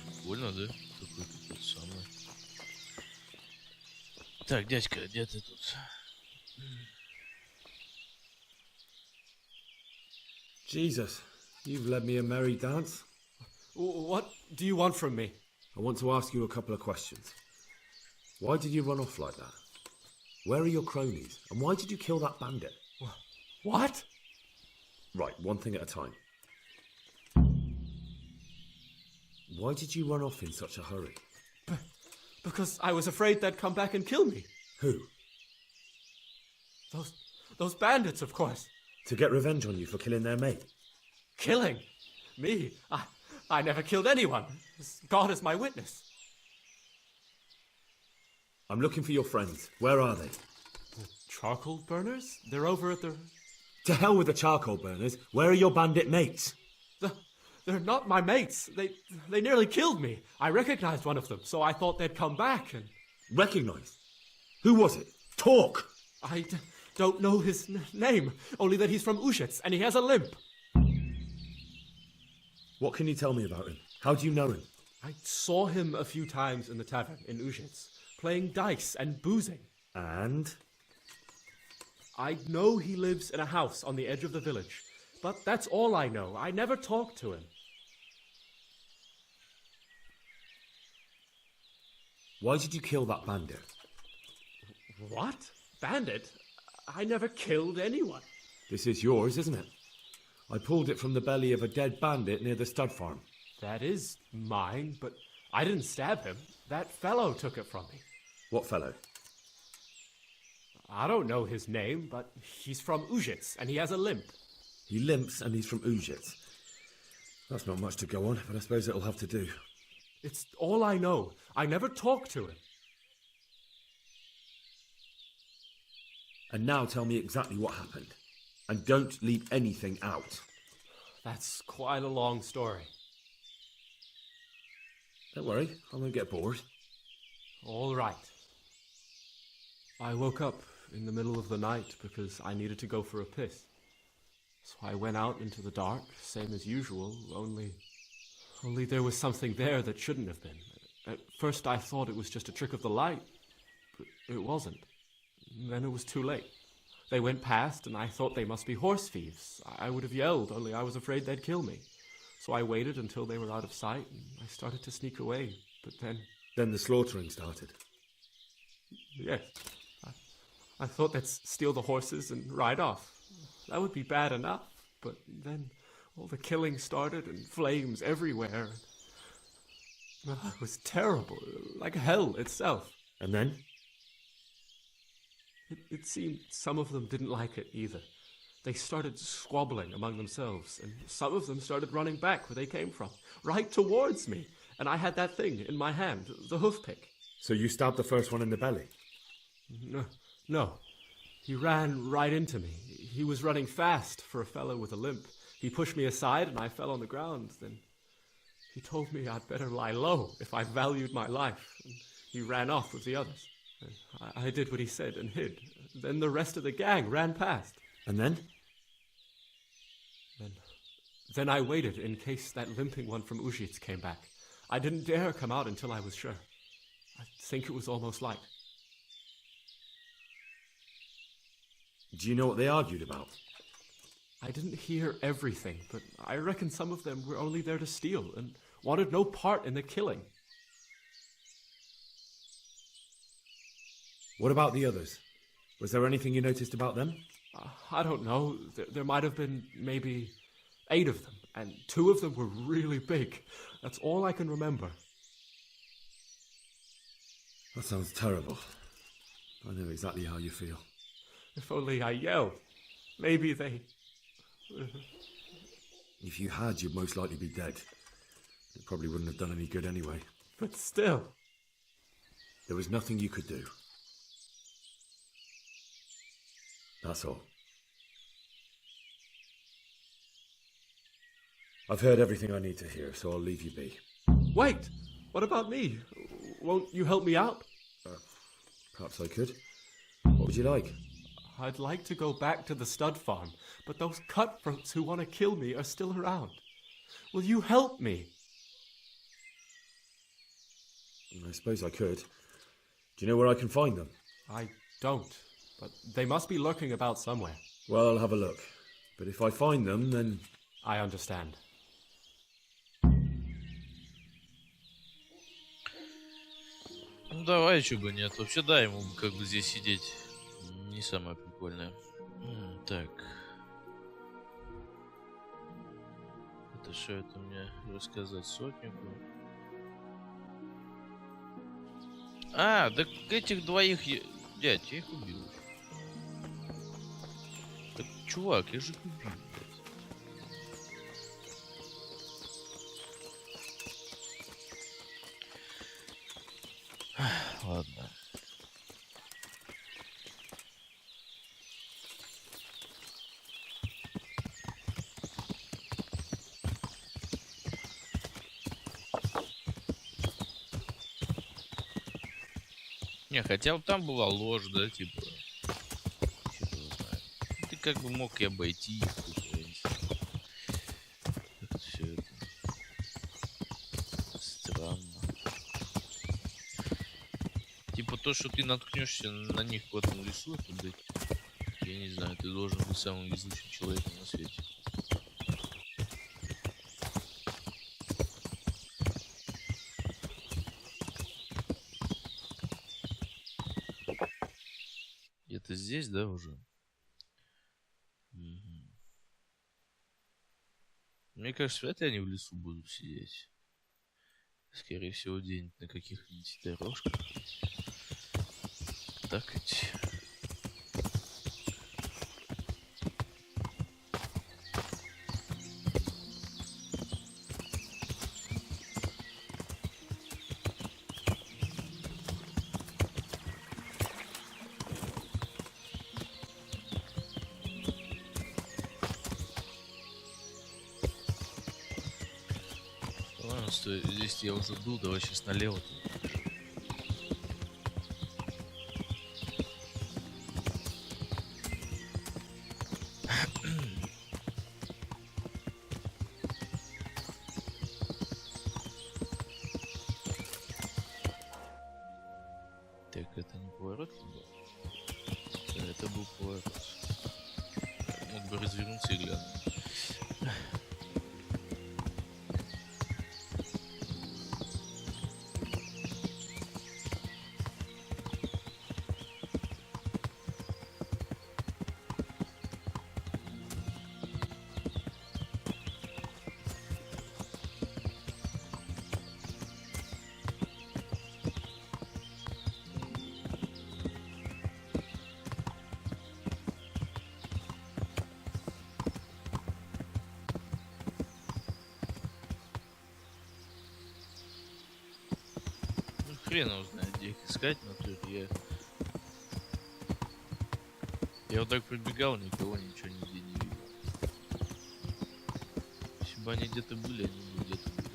Прикольно, да? Какой-то тут самый. Так, дядька, где ты тут? Jesus, you've led me a merry dance. What do you want from me? I want to ask you a couple of questions. Why did you run off like that? Where are your cronies? And why did you kill that bandit? What? Right, one thing at a time. Why did you run off in such a hurry? Because I was afraid they'd come back and kill me. Who? Those bandits, of course. To get revenge on you for killing their mate? Killing? Me? I never killed anyone. God is my witness. I'm looking for your friends. Where are they? The charcoal burners? They're over at the... To hell with the charcoal burners. Where are your bandit mates? They're not my mates. They nearly killed me. I recognized one of them, so I thought they'd come back and... Recognized? Who was it? Talk! I don't know his name, only that he's from Ujits and he has a limp. What can you tell me about him? How do you know him? I saw him a few times in the tavern in Ujits, playing dice and boozing. And? I know he lives in a house on the edge of the village, but that's all I know. I never talked to him. Why did you kill that bandit? What? Bandit? I never killed anyone. This is yours, isn't it? I pulled it from the belly of a dead bandit near the stud farm. That is mine, but I didn't stab him. That fellow took it from me. What fellow? I don't know his name, but he's from Ujits, and he has a limp. He limps and he's from Ujits. That's not much to go on, but I suppose it'll have to do. It's all I know. I never talked to him. And now tell me exactly what happened. And don't leave anything out. That's quite a long story. Don't worry, I won't get bored. All right. I woke up in the middle of the night because I needed to go for a piss. So I went out into the dark, same as usual, only there was something there that shouldn't have been. At first I thought it was just a trick of the light, but it wasn't. Then it was too late. They went past, and I thought they must be horse thieves. I would have yelled, only I was afraid they'd kill me. So I waited until they were out of sight, and I started to sneak away. But then... Then the slaughtering started. Yes. I thought they'd steal the horses and ride off. That would be bad enough. But then all the killing started and flames everywhere. It was terrible, like hell itself. And then? It seemed some of them didn't like it either. They started squabbling among themselves, and some of them started running back where they came from, right towards me. And I had that thing in my hand, the hoof pick. So you stabbed the first one in the belly? No. He ran right into me. He was running fast for a fellow with a limp. He pushed me aside and I fell on the ground. Then he told me I'd better lie low if I valued my life. And he ran off with the others. And I did what he said and hid. Then the rest of the gang ran past. And then? Then I waited in case that limping one from Ujits came back. I didn't dare come out until I was sure. I think it was almost light. Do you know what they argued about? I didn't hear everything, but I reckon some of them were only there to steal and wanted no part in the killing. What about the others? Was there anything you noticed about them? I don't know. There might have been maybe 8 of them, and 2 of them were really big. That's all I can remember. That sounds terrible. I know exactly how you feel. If only I yelled. Maybe they... If you had, you'd most likely be dead. It probably wouldn't have done any good anyway. But still... There was nothing you could do. That's all. I've heard everything I need to hear, so I'll leave you be. Wait! What about me? Won't you help me out? Perhaps I could. What would you like? I'd like to go back to the stud farm, but those cutthroats who want to kill me are still around. Will you help me? I suppose I could. Do you know where I can find them? I don't, but they must be lurking about somewhere. Well, I'll have a look. But if I find them, then... I understand. Ну давай, чё бы нет. Вообще да, ему как бы здесь сидеть не самое прикольное. Так. Это что это мне рассказать сотнику? А, так этих двоих дядь, я их убил. Так, чувак, я же их убил, блядь. Ладно. Не, хотя вот там была ложь, да, типа. Хер его знает. Ты как бы мог и обойти их, тут, я не знаю. Как-то все это странно. Типа то, что ты наткнешься на них в этом лесу, это, блядь, я не знаю, ты должен быть самым везучим человеком на свете. Где-то здесь, да, уже? Угу. Мне кажется, вряд ли они в лесу будут сидеть. Скорее всего, где-нибудь на каких-нибудь дорожках. Так ведь. Ладно, стой, здесь я уже был, давай сейчас налево. Так, это не поворот был? Это был поворот. быстрый гляну. Хрен его знает, где их искать, но тут я вот так пробегал, никого ничего нигде не видел. Если бы они где-то были, они бы где-то были.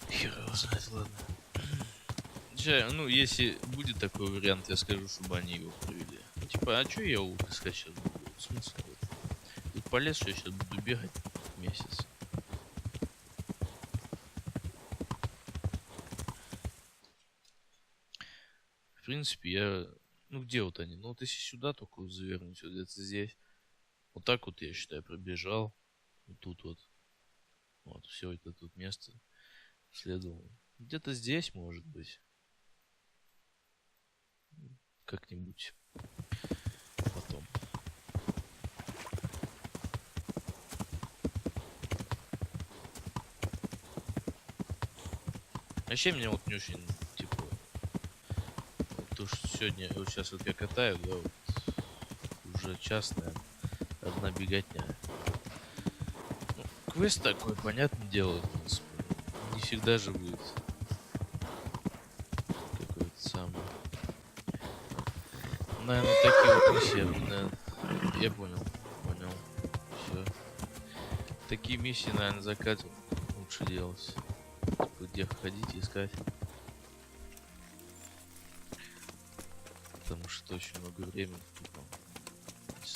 Хер его знает, ладно. Ну, если будет такой вариант, я скажу, чтобы они его провели. Ну, типа, а чё я лук искать сейчас буду? Смысл в этом? Тут по лесу я сейчас буду бегать месяц. В принципе, я... Ну, где вот они? Ну, вот если сюда только вот завернуть, вот где-то здесь. Вот так вот, я считаю, пробежал. Вот тут вот. Вот, все это тут место следовало. Где-то здесь, может быть. Как-нибудь потом. Вообще мне вот не очень, типа, вот то, что сегодня, вот сейчас вот я катаю, да, вот, уже час, наверное, одна беготня. Ну, квест такой, понятное дело, в принципе, не всегда же будет какой-то самый. Наверное, такие вот миссии, наверное, я понял, все. Такие миссии, наверное, закатом лучше делать. Типа, где ходить, искать. Потому что очень много времени тупо. Не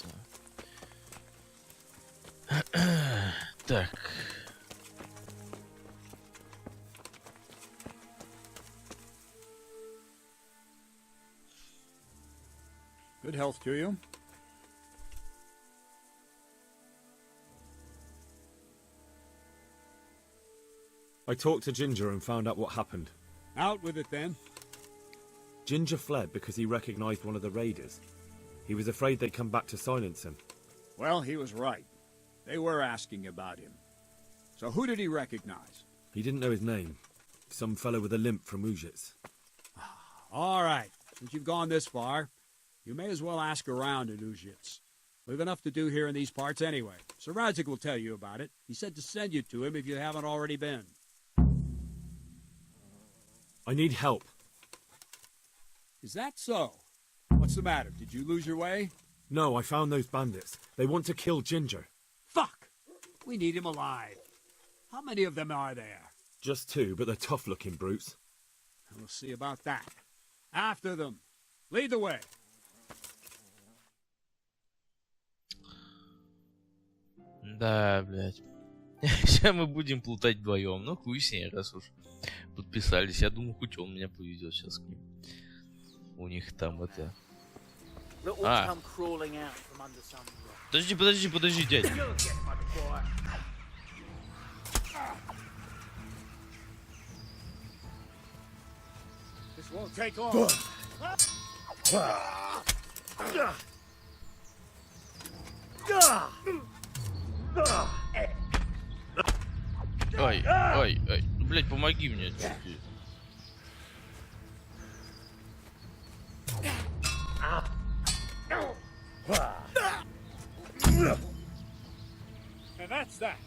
знаю. Так. Good health to you. I talked to Ginger and found out what happened. Out with it then. Ginger fled because he recognized one of the raiders. He was afraid they'd come back to silence him. Well, he was right. They were asking about him. So who did he recognize? He didn't know his name. Some fellow with a limp from Ujits. All right. Since you've gone this far, you may as well ask around in Ujits. We've enough to do here in these parts anyway. Sir Radzik will tell you about it. He said to send you to him if you haven't already been. I need help. Is that so? What's the matter? Did you lose your way? No, I found those bandits. They want to kill Ginger. Fuck! We need him alive. How many of them are there? Just two, but they're tough-looking brutes. We'll see about that. After them. Lead the way. Да, блядь. Сейчас мы будем плутать вдвоем. Ну, хуй с ней, раз уж подписались. Я думаю, хоть он меня повезет сейчас к ним. У них там это... А. Подожди, дядь. This won't take long. Ай. Блядь, помоги мне. And that's that.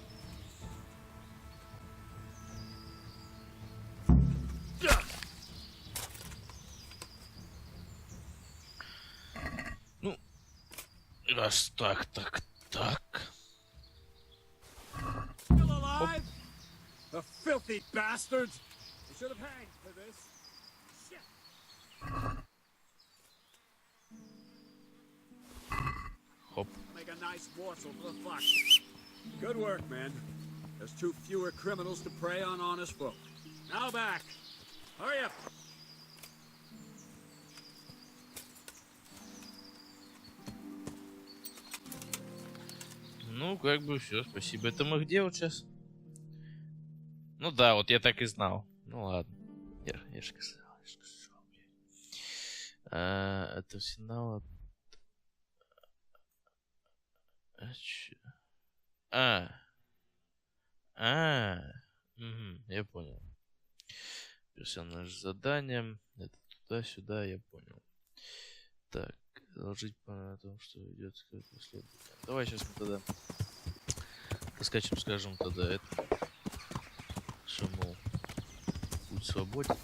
Ну, раз так. Still alive? The filthy bastards! They should have hanged for this. Shit! nice morsel for the fox. Good work, men. There's 2 fewer criminals to prey on honest folk. Now back. Hurry up. Ну, как бы все, спасибо. Это мы где вот сейчас? Ну да, вот я так и знал. Ну ладно. Я же сказал. Это арсенал. Чё? Я понял. Персонаж с заданием. Это туда-сюда, я понял. Так, доложить о том, что идет какое-то расследование. Давай сейчас мы тогда поскачем, скажем, тогда это. Что, мол, путь свободен.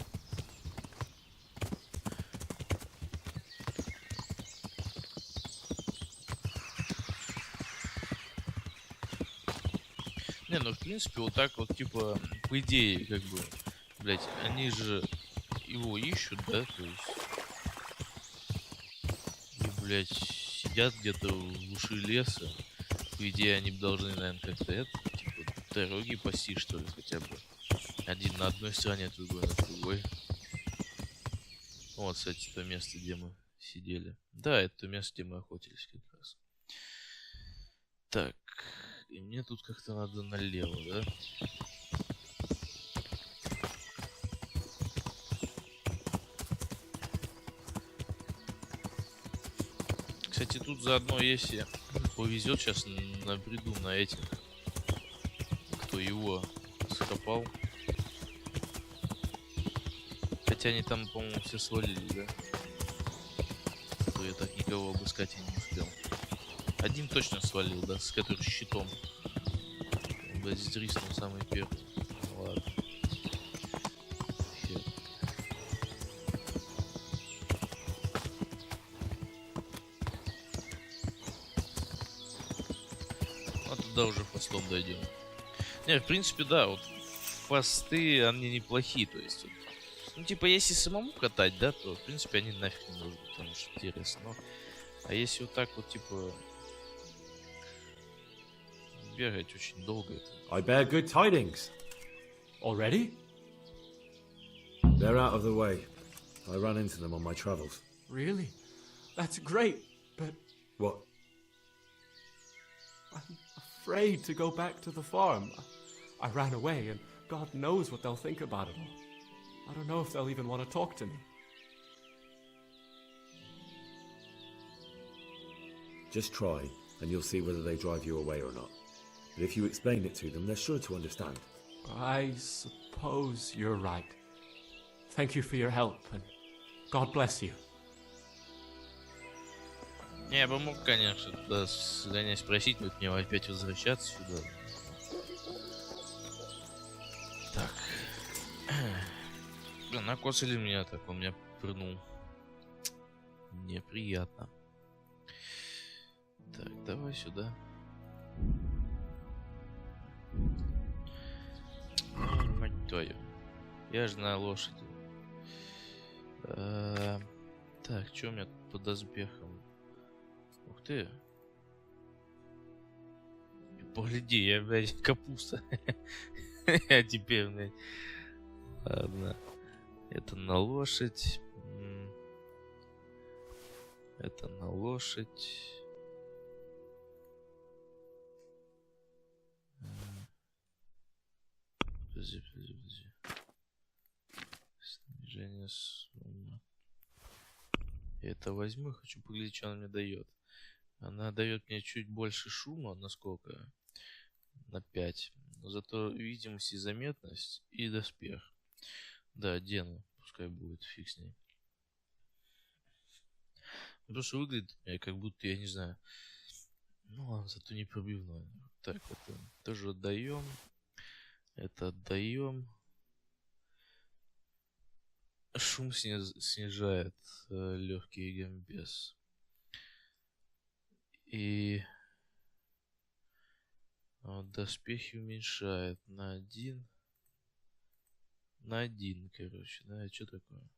Не, ну в принципе вот так вот, типа, по идее, как бы, блять, они же его ищут, да, то есть, и, блять, сидят где-то в уши леса, по идее они бы должны, наверное, как-то это, типа, дороги пасти, что ли, хотя бы. Один на одной стороне, другой на другой. Вот, кстати, то место, где мы сидели. Да, это то место, где мы охотились как раз. Так, и мне тут как-то надо налево, да? Кстати, тут заодно, если повезет, сейчас набреду на этих, кто его скопал. Хотя они там, по-моему, все свалили, да? То я так никого обыскать и не успел. Один точно свалил, да, с которым щитом. Блять, сдриснул самый первый. Ну, ладно. Хер. Ну, туда уже фастом дойдем. Не, в принципе, да, вот фасты, они неплохие, то есть вот, ну, типа, если самому катать, да, то, в принципе, они нафиг не нужны, потому что интересно. Но, а если вот так вот, типа, бегать очень долго, это... I bear good tidings. Already? They're out of the way. I ran into them on my travels. Really? That's great, but What? I'm afraid to go back to the farm. I ran away, and God knows what they'll think about it all. I don't know if they'll even want to talk to me. Just try, and you'll see whether they drive you away or not. But if you explain it to them, they're sure to understand. I suppose you're right. Thank you for your help, and God bless you. Не, я бы мог, конечно, туда сгонять спросить, но мне опять возвращаться сюда. Так. Блин, накосили меня так, он меня прыгнул. Неприятно. Так, давай сюда. Ай, мать твою. Я же на лошади. Так, что у меня тут под доспехом? Ух ты. Погляди, я, блядь, капуста. Я теперь, блядь. Ладно. Это на лошадь. Это на лошадь. Подожди. Снижение суммы. Я это возьму, хочу поглядеть, что она мне дает. Она дает мне чуть больше шума, насколько? На 5. Но зато видимость и заметность, и доспех. Да, одену. Пускай будет, фиг с ней. Просто выглядит как будто, я не знаю. Ну ладно, зато не пробивной. Так, это тоже отдаем. Это отдаем. Шум снижает легкий гамбез. И доспехи уменьшает на 1. На 1, короче. Да, что такое?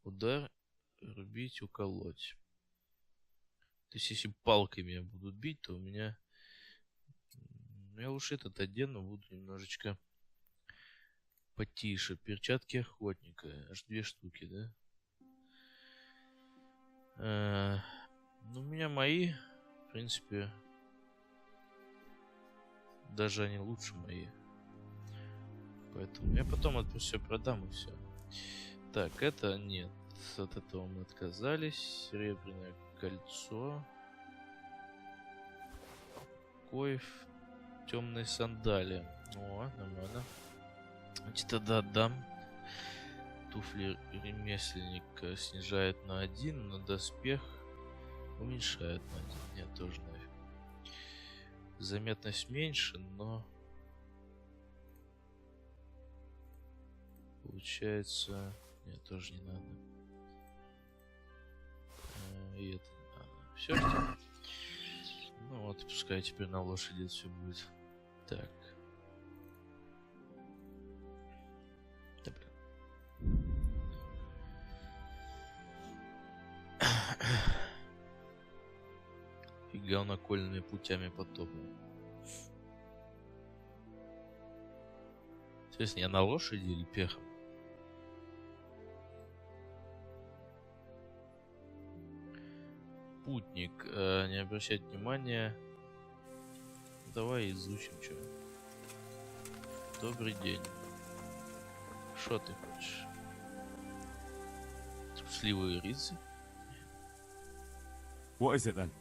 Удар, рубить, уколоть. То есть, если палкой меня будут бить, то у меня... Я лучше этот одену, буду немножечко потише. Перчатки охотника. Аж 2 штуки, да? Ну, у меня мои, в принципе, даже они лучше мои. Поэтому я потом это все продам и все. Так, это нет. От этого мы отказались. Серебряное кольцо. Коев. Темные сандали. О, нормально. Значит, тогда отдам. Туфли ремесленника снижает на 1, но доспех уменьшает на 1. Нет, тоже нафиг. Заметность меньше, но... Получается... Нет, тоже не надо. И это не надо. Все, что? Ну вот, пускай теперь на лошади все будет. Так. Да, блин. Фига он окольными путями потопал. Интересно, я на лошади или пехом? Путник, не обращать внимания. Давай изучим, что. Добрый день. Что ты хочешь? Трусливый рыцарь? What is it then?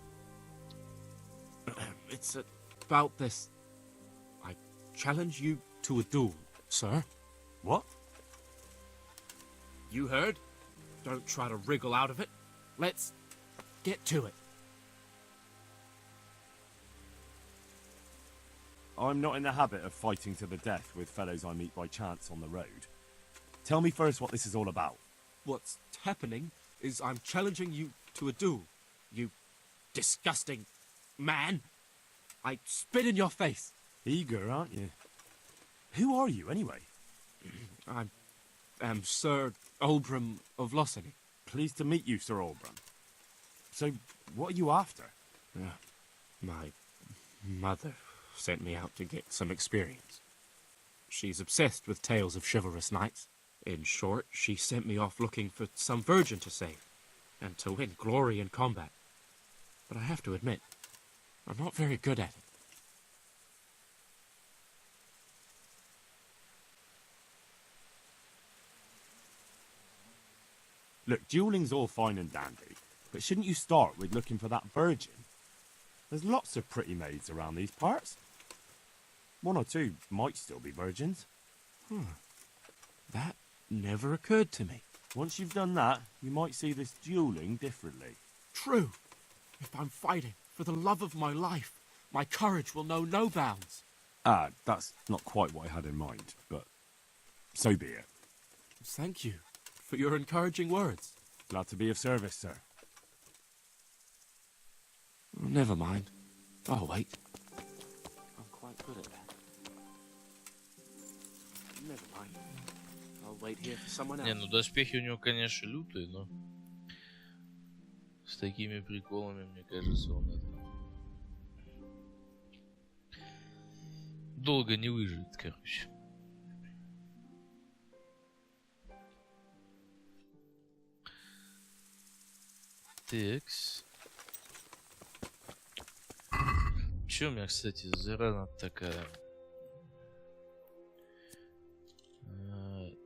It's about this. I challenge you to a duel, sir. What? You heard? Don't try to wriggle out of it. Let's get to it. I'm not in the habit of fighting to the death with fellows I meet by chance on the road. Tell me first what this is all about. What's happening is I'm challenging you to a duel. You disgusting man. I spit in your face. Eager, aren't you? Who are you, anyway? I am Sir Oldbram of Lossany. Pleased to meet you, Sir Oldbram. So, what are you after? My mother sent me out to get some experience. She's obsessed with tales of chivalrous knights. In short, she sent me off looking for some virgin to save, and to win glory in combat. But I have to admit, I'm not very good at it. Look, dueling's all fine and dandy, but shouldn't you start with looking for that virgin? There's lots of pretty maids around these parts. 1 or 2 might still be virgins. That never occurred to me. Once you've done that, you might see this dueling differently. True. If I'm fighting for the love of my life, my courage will know no bounds. That's not quite what I had in mind, but so be it. Thank you for your encouraging words. Glad to be of service, sir. Never mind. I'll wait. I'm quite good at that. Never mind. I'll wait here for someone else. Не, ну доспехи у него, конечно, лютые, но с такими приколами, мне кажется, он это долго не выживет, короче. Текс. Чё у меня, кстати, за рана такая?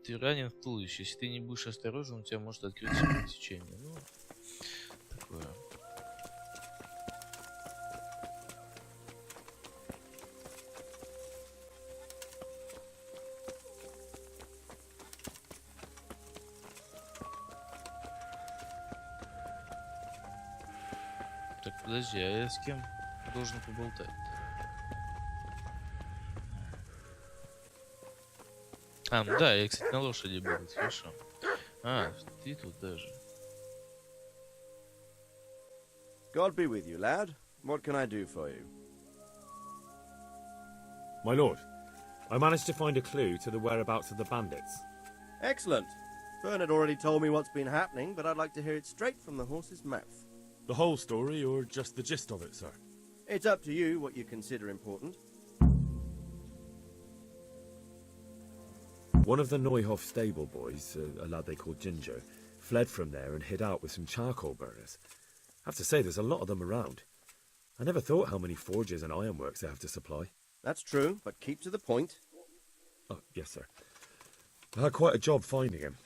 Ты ранен в туловище. Если ты не будешь осторожен, у тебя может открыться кровотечение. Ну, такое. Так, подожди, а я с кем должен поболтать? Ну да, я, кстати, на лошади был, хорошо. Ты тут даже. God be with you, lad. What can I do for you? My lord, I managed to find a clue to the whereabouts of the bandits. Excellent. Fern had already told me what's been happening, but I'd like to hear it straight from the horse's mouth. The whole story, or just the gist of it, sir? It's up to you what you consider important. One of the Neuhoff stable boys, a lad they called Ginger, fled from there and hid out with some charcoal burners. I have to say, there's a lot of them around. I never thought how many forges and ironworks they have to supply. That's true, but keep to the point. Oh, yes, sir. I had quite a job finding him.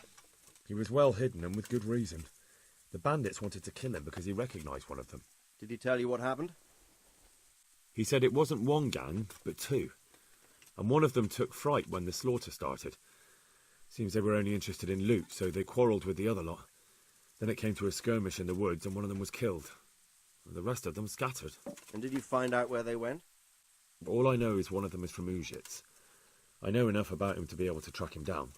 He was well hidden and with good reason. The bandits wanted to kill him because he recognised one of them. Did he tell you what happened? He said it wasn't one gang, but two. And one of them took fright when the slaughter started. Seems they were only interested in loot, so they quarrelled with the other lot. Then it came to a skirmish in the woods and one of them was killed. The rest of them scattered. And did you find out where they went? All I know is one of them is from Uzhitz. I know enough about him to be able to track him down.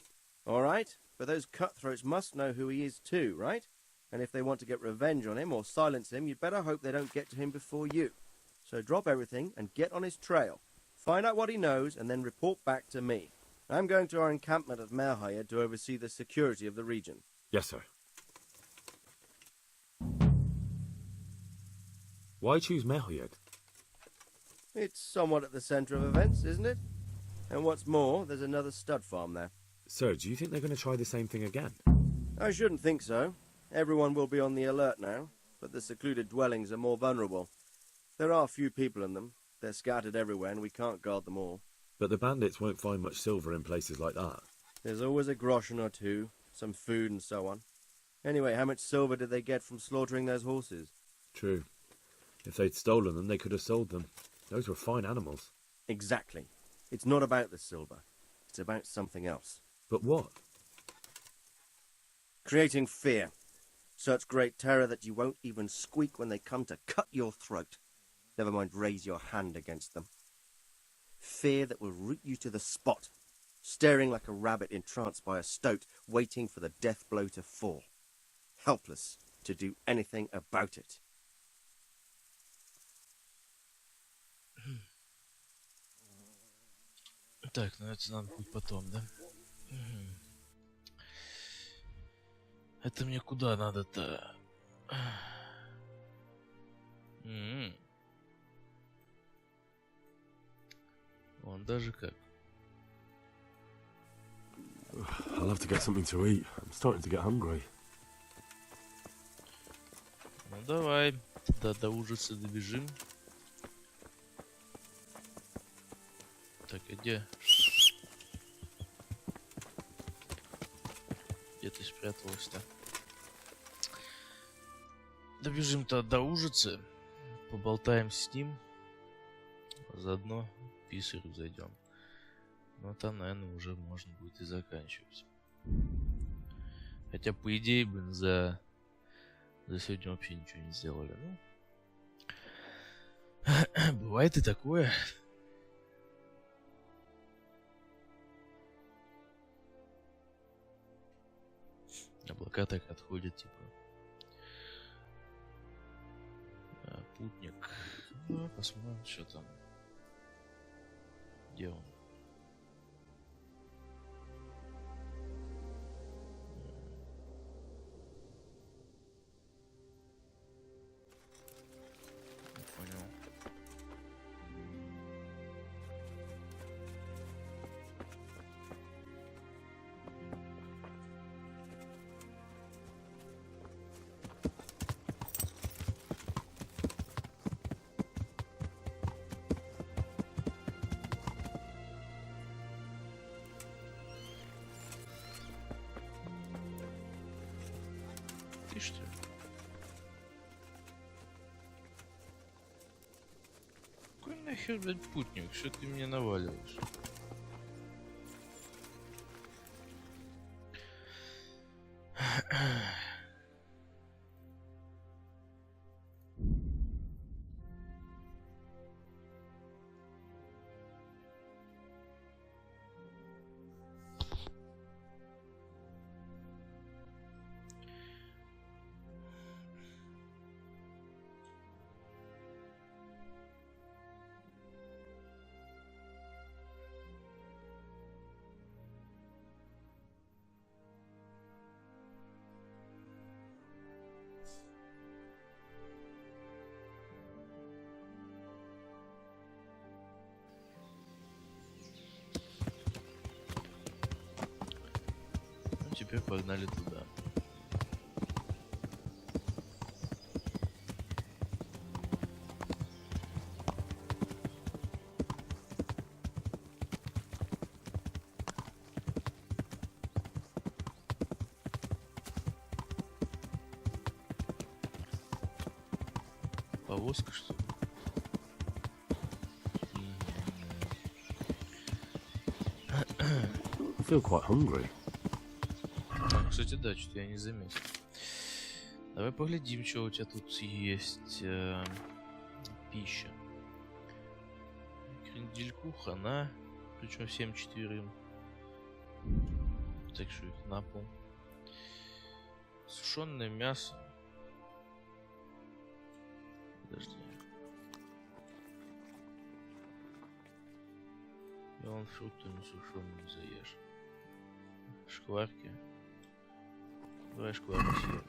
All right, but those cutthroats must know who he is too, right? And if they want to get revenge on him or silence him, you'd better hope they don't get to him before you. So drop everything and get on his trail. Find out what he knows and then report back to me. I'm going to our encampment at Merhayed to oversee the security of the region. Yes, sir. Why choose Merhayed? It's somewhat at the centre of events, isn't it? And what's more, there's another stud farm there. Sir, do you think they're going to try the same thing again? I shouldn't think so. Everyone will be on the alert now, but the secluded dwellings are more vulnerable. There are few people in them. They're scattered everywhere and we can't guard them all. But the bandits won't find much silver in places like that. There's always a groschen or two, some food and so on. Anyway, how much silver did they get from slaughtering those horses? True. If they'd stolen them, they could have sold them. Those were fine animals. Exactly. It's not about the silver. It's about something else. But what? Creating fear. Such great terror that you won't even squeak when they come to cut your throat. Never mind raise your hand against them. Fear that will root you to the spot, staring like a rabbit entranced by a stoat, waiting for the death blow to fall. Helpless to do anything about it. Так, ну это надо будет потом, да? Это мне куда надо-то? Вон даже как. I'll have to get something to eat. I'm starting to get hungry. Ну давай, тогда до ужаса добежим. Так, а где? Где ты спряталась-то? Добежим-то до ужицы, поболтаем с ним, заодно к писарю зайдем. Но там, наверное, уже можно будет и заканчивать. Хотя, по идее, блин, за сегодня вообще ничего не сделали. Ну, бывает и такое. Облака так отходят, типа. Путник. Ну, посмотрим, что там. Где он? Не понял. Ты что ли? Какой нахер, блядь, путник? Что ты мне наваливаешь? теперь погнали туда. Повозка, что ли? I feel quite hungry. Кстати, да, что-то я не заметил. Давай поглядим, что у тебя тут есть. Пища. Крендельку, хана. Причем всем 4. Так что их на пол. Сушеное мясо. Подожди. И он фруктами сушеными заешь. Шкварки. Давай шкварки съем.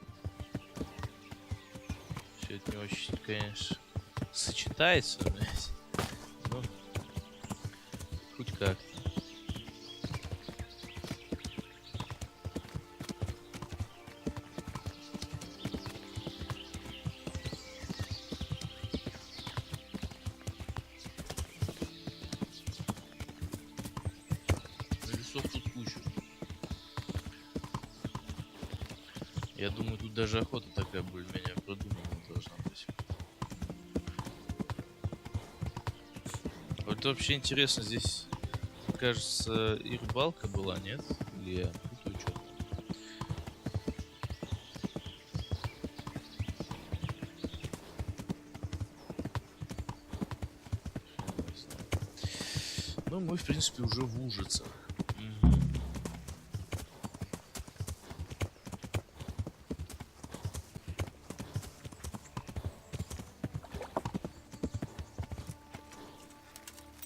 Все это не очень, конечно, сочетается, блядь. Но хоть как-то. Лесов тут куча. Я думаю, тут даже охота такая более-менее продуманная должна быть. Вот вообще интересно, здесь, кажется, и рыбалка была, нет? Или я путаю что-то? Ну, мы, в принципе, уже в Ужицах.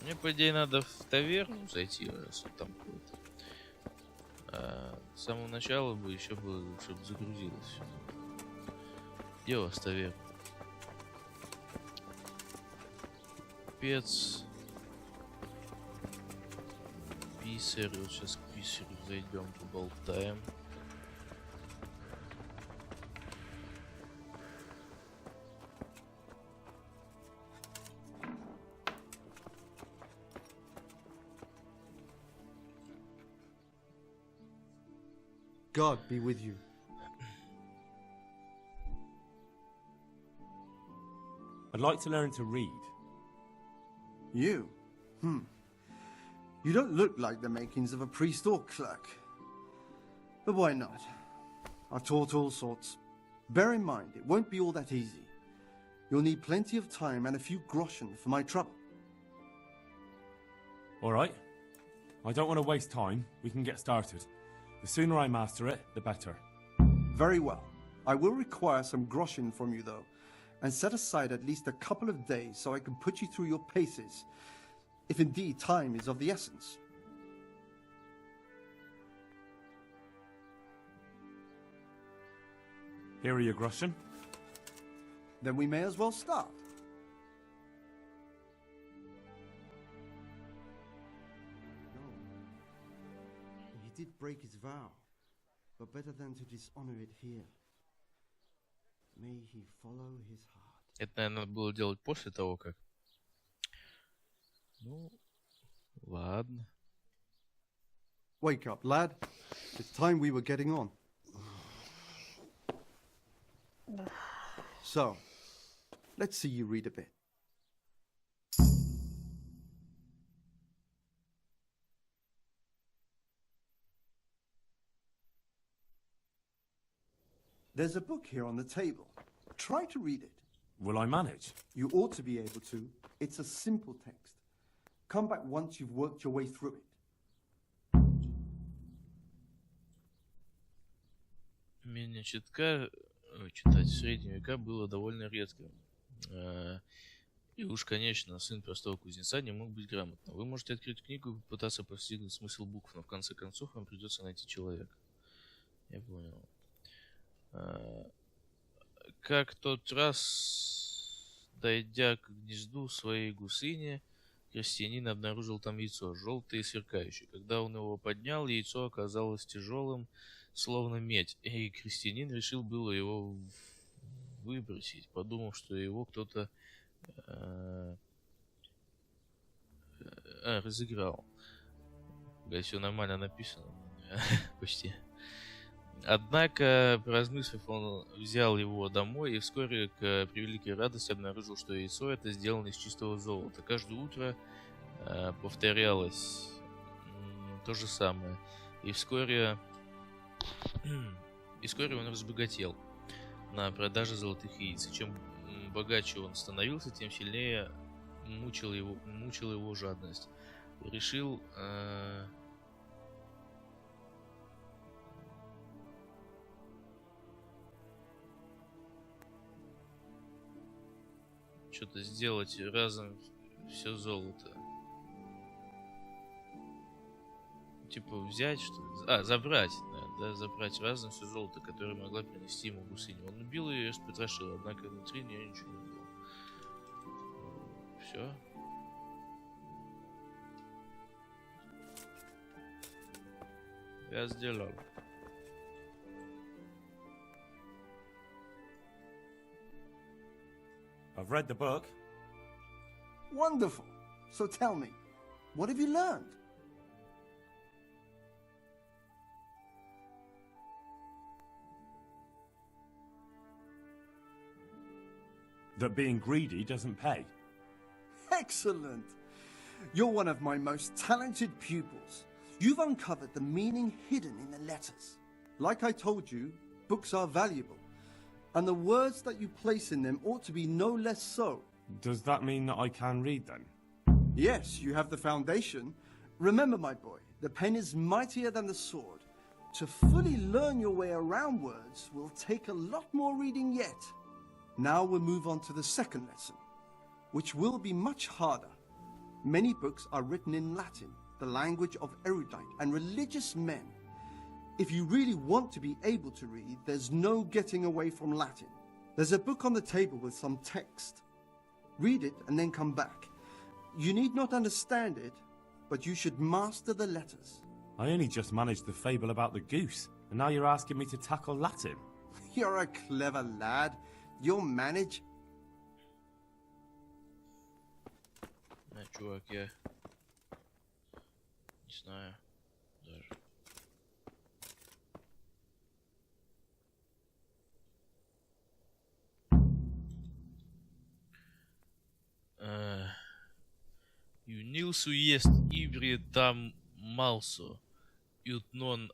Мне, по идее, надо в таверну зайти, раз он там какой-то. А с самого начала бы еще бы, чтобы загрузилось все. Где у вас таверна? Пец. Писарь. Вот сейчас к писарю зайдем, поболтаем. God be with you. I'd like to learn to read. You? You don't look like the makings of a priest or clerk. But why not? I've taught all sorts. Bear in mind, it won't be all that easy. You'll need plenty of time and a few groschen for my trouble. All right. I don't want to waste time. We can get started. The sooner I master it, the better. Very well. I will require some groschen from you, though, and set aside at least a couple of days so I can put you through your paces, if indeed time is of the essence. Here are your groschen. Then we may as well start. He did break his vow, but better than to dishonor it here. May he follow his heart. Это, наверное, надо было делать после того, как... Ну, ладно. Wake up, lad. It's time we were getting on. So, let's see you read a bit. There's a book here on the table. Try to read it. Will I manage? You ought to be able to. It's a simple text. Come back once you've worked your way through it. Умение читать в средние века было довольно редко. И уж, конечно, сын простого кузнеца не мог быть грамотным. Вы можете открыть книгу и попытаться постигнуть смысл букв, но в конце концов вам придется найти человека. Я понял. Как тот раз, дойдя к гнезду своей гусыни, крестьянин обнаружил там яйцо, желтое и сверкающее. Когда он его поднял, яйцо оказалось тяжелым, словно медь, и крестьянин решил было его выбросить, подумав, что его кто-то разыграл. Блять, все нормально написано. Почти. Однако, поразмыслив, он взял его домой и вскоре, к превеликой радости, обнаружил, что яйцо это сделано из чистого золота. Каждое утро повторялось то же самое. И вскоре он разбогател на продаже золотых яиц. И чем богаче он становился, тем сильнее мучила его жадность. И решил что-то сделать разом все золото. Типа взять, что забрать, да, забрать разом все золото, которое могла принести ему гусыня. Он убил ее и распотрошил, однако внутри нее ничего не было. Все. Я сделал. I've read the book. Wonderful. So tell me, what have you learned? That being greedy doesn't pay. Excellent. You're one of my most talented pupils. You've uncovered the meaning hidden in the letters. Like I told you, books are valuable, and the words that you place in them ought to be no less so. Does that mean that I can read then? Yes, you have the foundation. Remember, my boy, the pen is mightier than the sword. To fully learn your way around words will take a lot more reading yet. Now we'll move on to the second lesson, which will be much harder. Many books are written in Latin, the language of erudite and religious men. If you really want to be able to read, there's no getting away from Latin. There's a book on the table with some text. Read it and then come back. You need not understand it, but you should master the letters. I only just managed the fable about the goose, and now you're asking me to tackle Latin. You're a clever lad. You'll manage. Чувак, я не знаю даже. Юнилсу есть ибри там малсо, ютнон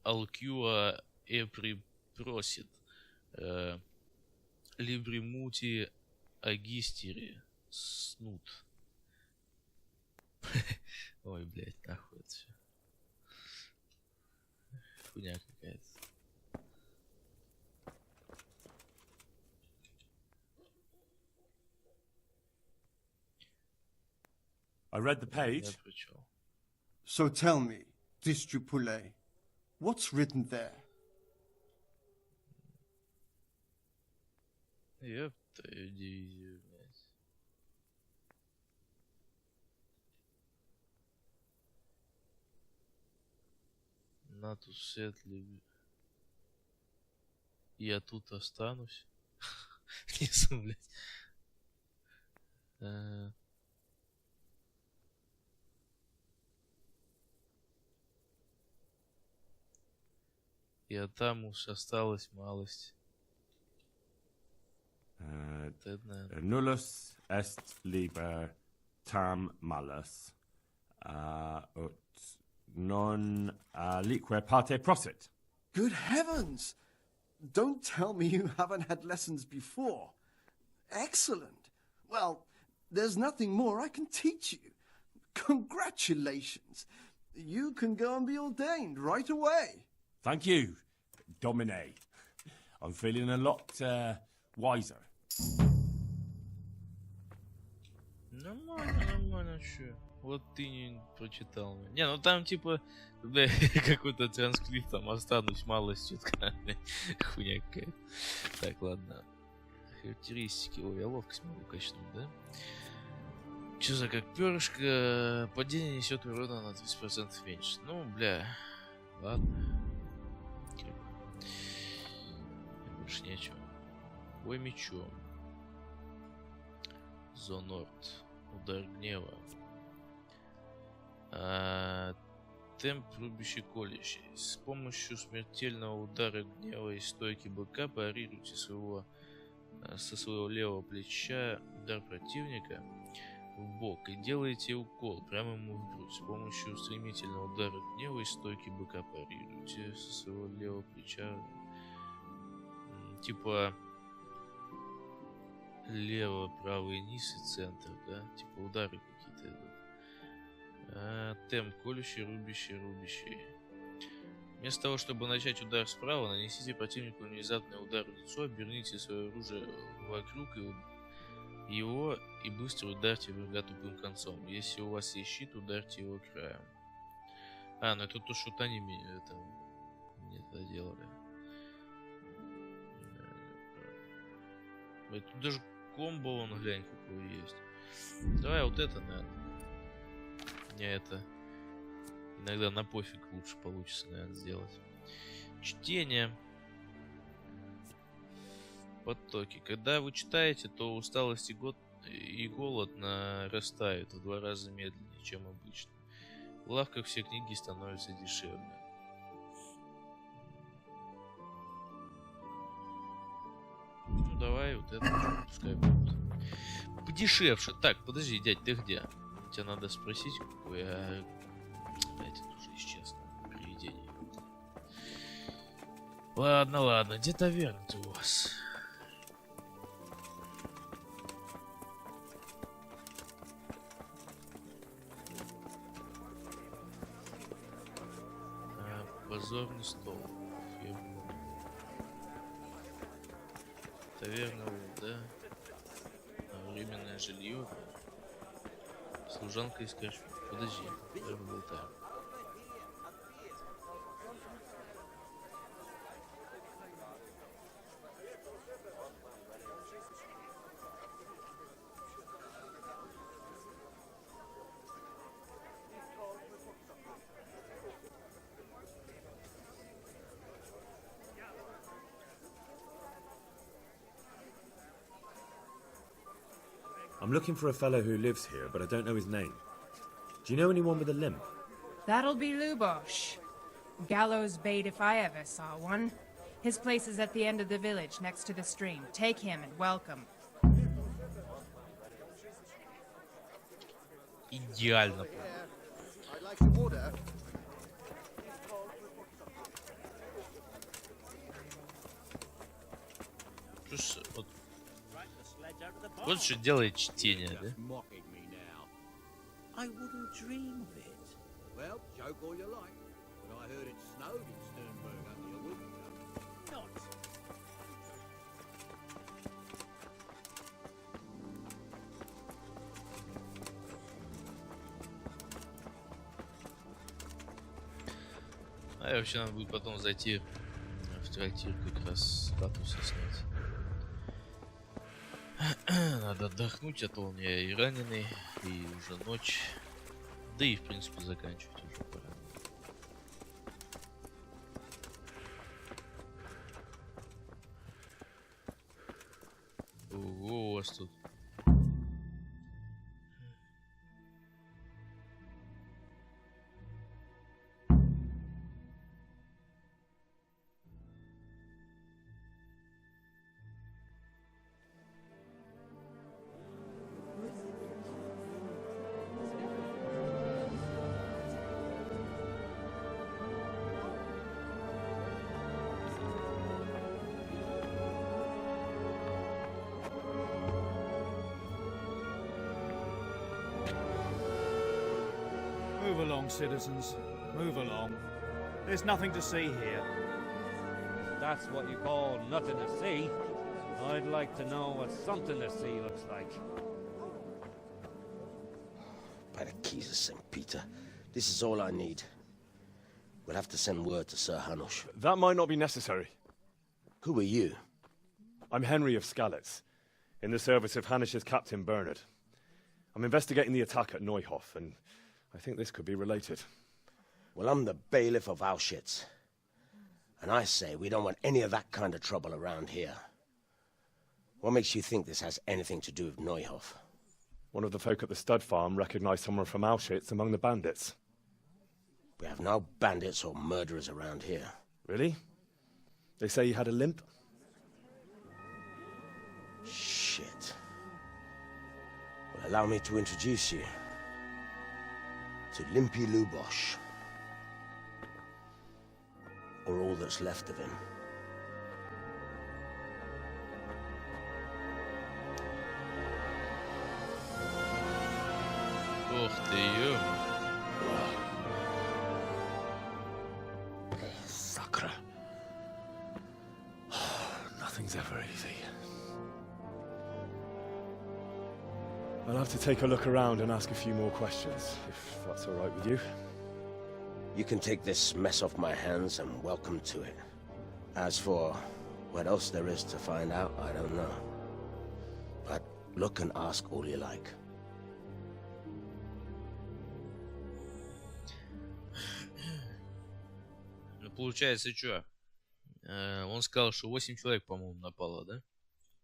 алкюа эпри просит, либримути агистери снут. Ой, блядь, нахуй это все. Хуйня какая-то. I read the page. So tell me, Distrupule, what's written there? Ёпта, дивизию, блядь. Натус Сетли. Я тут останусь. Несу, блядь. И там уж осталась малость. Nullus est liber tam malus, ut non lique parte prosit. Good heavens! Don't tell me you haven't had lessons before. Excellent. Well, there's nothing more I can teach you. Congratulations. You can go and be ordained right away. Thank you, Domine. I'm feeling a lot wiser. Нормально, чё. Вот ты не прочитал. Не, ну там типа, да, какой-то транскрипт, там останусь малость чутка. Хуйня какая-то. Так, ладно. Характеристики. Ой, я ловкость могу качнуть, да? Чё за как перышко? Падение несет урона на 30% меньше. Ну, бля. Ладно. Больше нечего. Бой мечом. Зонорд. Удар гнева. Темп рубящий колющий. С помощью смертельного удара гнева и стойки быка парируйте со своего левого плеча удар противника в бок и делаете укол прямо ему в грудь. С помощью стремительного удара гнева и стойки быка парируйте со своего левого плеча. Типа лево, правый, низ и центр, да? Типа удары какие-то идут. Темп колющий, рубящий, рубящий. Вместо того, чтобы начать удар справа, нанесите противнику внезапный удар в лицо, оберните свое оружие вокруг его и быстро ударьте врага тупым концом. Если у вас есть щит, ударьте его краем. Ну это то, что они мне это делали. Тут даже комбо, он глянь, какой есть. Давай вот это, наверное. Мне это иногда на пофиг лучше получится, наверное, сделать. Чтение. Потоки. Когда вы читаете, то усталость и голод нарастают в 2 раза медленнее, чем обычно. В лавках все книги становятся дешевле. Ну давай вот это пускай будет подешевше. Так, подожди, дядь, ты где? Тебе надо спросить, какой Блять, это уже исчез. Привидение. Ладно, где таверна-то у вас? Позорный стол. Таверна, да. Временное жилье. Служанка из кашфи. Подожди, я болтаю. I'm looking for a fellow who lives here, but I don't know his name. Do you know anyone with a limp? That'll be Lubosh. Gallows bait if I ever saw one. His place is at the end of the village, next to the stream. Take him and welcome. Идеально. Вот что делает чтение, да? I wouldn't dream of it. Well, joke all you like, but I heard it snowed in Sternberg only a week ago. Not. И вообще надо будет потом зайти в трактир, как раз статусы снять. Надо отдохнуть, а то у меня и раненый, и уже ночь. Да и в принципе заканчивать уже пора. Ого, у вас тут. Move along, citizens. Move along. There's nothing to see here. That's what you call nothing to see. I'd like to know what something to see looks like. By the keys of St. Peter, this is all I need. We'll have to send word to Sir Hanush. That might not be necessary. Who are you? I'm Henry of Skalitz, in the service of Hanush's Captain Bernard. I'm investigating the attack at Neuhof, and I think this could be related. Well, I'm the bailiff of Auschwitz. And I say we don't want any of that kind of trouble around here. What makes you think this has anything to do with Neuhof? One of the folk at the stud farm recognized someone from Auschwitz among the bandits. We have no bandits or murderers around here. Really? They say he had a limp? Shit. Well, allow me to introduce you to Limpy Lubosh. Or all that's left of him. Ох ты, ё. Sakra. Nothing's ever easy. I'll have to take a look around and ask a few more questions, if that's all right with you. You can take this mess off my hands and welcome to it. As for what else there is to find out, I don't know. But look and ask all you like. Ну, получается, что? Он сказал, что 8 человек, по-моему, напало, да?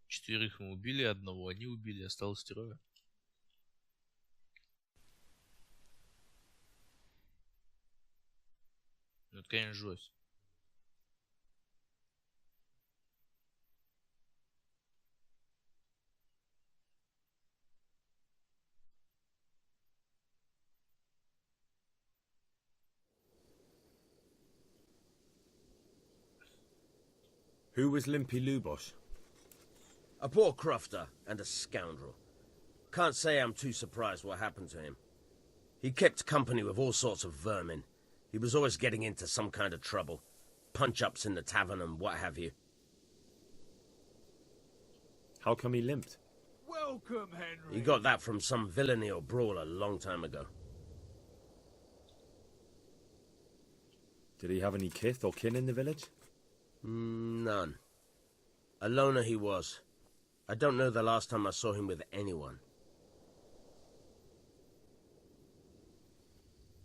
4 мы убили, 1 они убили, осталось 3. Ну, это, конечно, жесть. Who was Limpy Lubosh? A poor crofter and a scoundrel. Can't say I'm too surprised what happened to him. He kept company with all sorts of vermin. He was always getting into some kind of trouble. Punch-ups in the tavern and what have you. How come he limped? Welcome, Henry. He got that from some villainy or brawl a long time ago. Did he have any kith or kin in the village? None. A loner he was. I don't know the last time I saw him with anyone.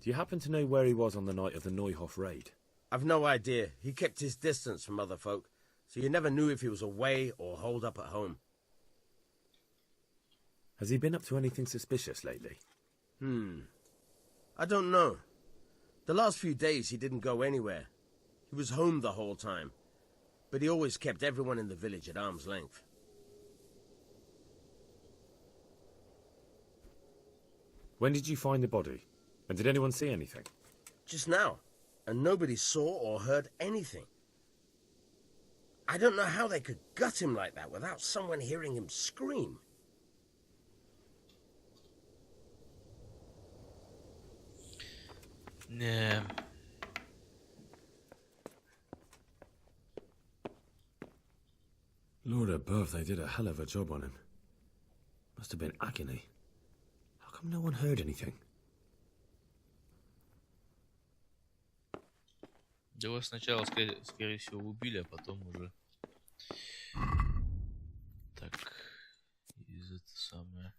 Do you happen to know where he was on the night of the Neuhof raid? I've no idea. He kept his distance from other folk, so you never knew if he was away or holed up at home. Has he been up to anything suspicious lately? I don't know. The last few days he didn't go anywhere. He was home the whole time. But he always kept everyone in the village at arm's length. When did you find the body? And did anyone see anything? Just now. And nobody saw or heard anything. I don't know how they could gut him like that without someone hearing him scream. Не. Lord above, they did a hell of a job on him. Must have been agony. How come no one heard anything? Его сначала, скорее всего, убили, а потом уже... Так, из это самое...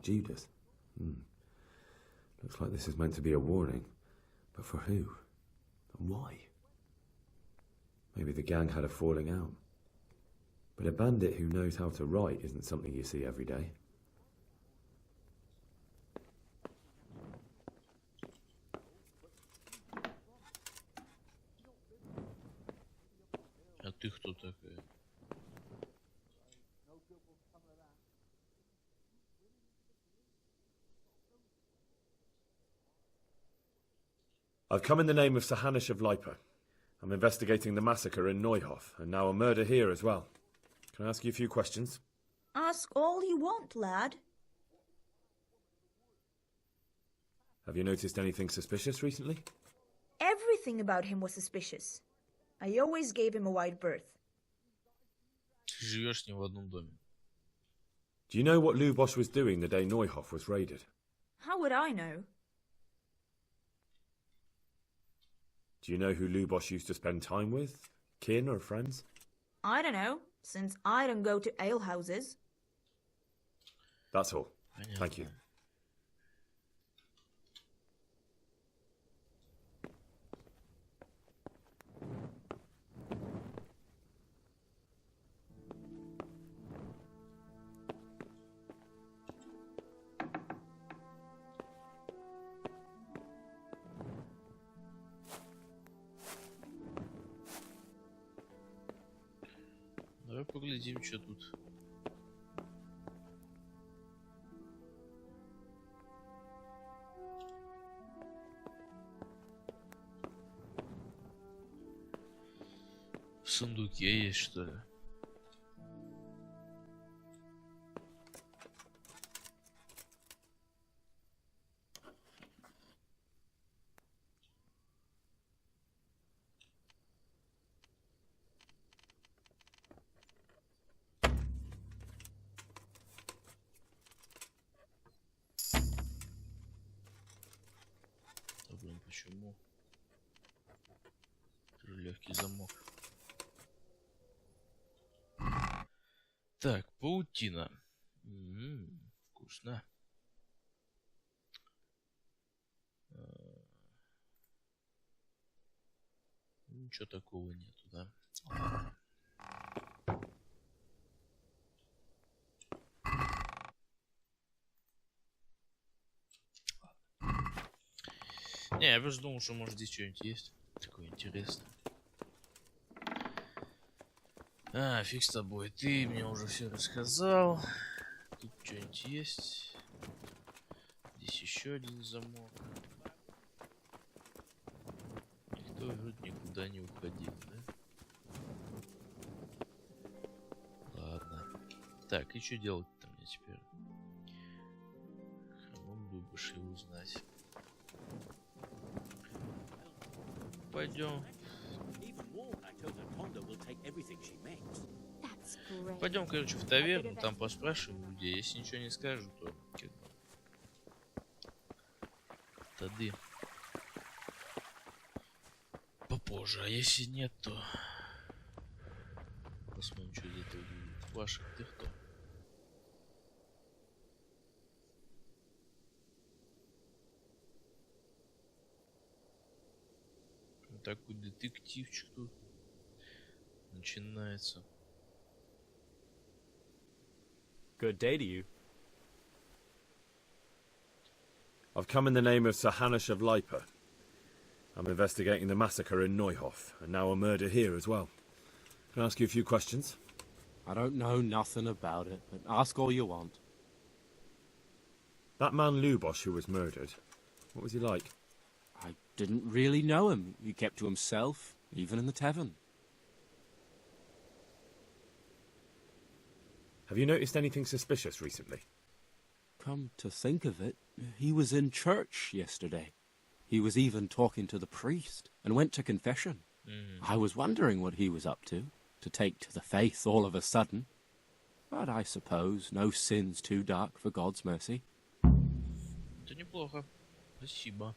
Judas. Looks like this is meant to be a warning. But for who? And why? Maybe the gang had a falling out. But a bandit who knows how to write isn't something you see every day. А ты кто такая? I've come in the name of Sir Hanish of Lipa. I'm investigating the massacre in Neuhof, and now a murder here as well. Can I ask you a few questions? Ask all you want, lad. Have you noticed anything suspicious recently? Everything about him was suspicious. I always gave him a wide berth. Ты живешь с ним в одном доме. Do you know what Lubosh was doing the day Neuhof was raided? How would I know? Do you know who Lubosh used to spend time with? Kin or friends? I don't know, since I don't go to alehouses. That's all. Thank you. Давай поглядим, что тут. В сундуке есть, что ли? Да блин, почему? Легкий замок. Так, паутина. Вкусно. Ничего такого нету, да? Не, я просто думал, что может здесь что-нибудь есть. Такое интересное. А, фиг с тобой. Ты мне уже все рассказал. Тут что-нибудь есть. Здесь еще один замок. Никто вроде никуда не уходил, да? Ладно. Так, и что делать-то мне теперь? Хромом любишь его узнать. Пойдем. Пойдем, короче, в таверну, там поспрашиваем людей. Если ничего не скажут, то как бы тады попозже. А если нет, то посмотрим, что из этого будет. Ваших, ты кто? Такой детективчик тут начинается. Good day to you. I've come in the name of Sir Hanush of Lipa. I'm investigating the massacre in Neuhof, and now a murder here as well. Can I ask you a few questions? I don't know nothing about it, but ask all you want. That man Lubosh who was murdered, what was he like? I didn't really know him. He kept to himself, even in the tavern. Have you noticed anything suspicious recently? Come to think of it, he was in church yesterday. He was even talking to the priest and went to confession. I was wondering what he was up to take to the faith all of a sudden. But I suppose no sin's too dark for God's mercy. Это неплохо. Спасибо.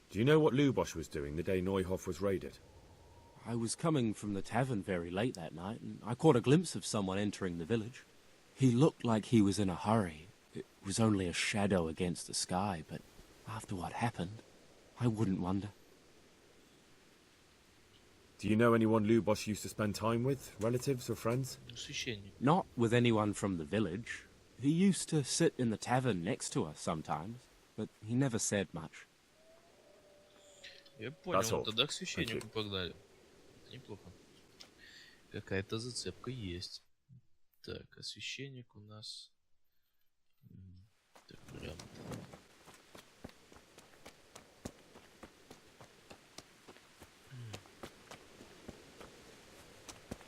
Do you know what Lubosh was doing the day Neuhof was raided? I was coming from the tavern very late that night, and I caught a glimpse of someone entering the village. He looked like he was in a hurry. It was only a shadow against the sky, but after what happened, I wouldn't wonder. Do you know anyone Lubosh used to spend time with? Relatives or friends? Not with anyone from the village. He used to sit in the tavern next to us sometimes, but he never said much. Я понял, тогда к священнику погнали. Неплохо. Какая-то зацепка есть. Так, а священник у нас... Так, вариант.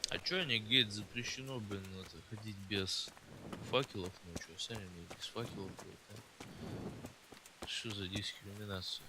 А чё они, говорит, запрещено, блин, это, ходить без факелов ночью? Сами мне без факелов ходят, а? Что за дискриминация?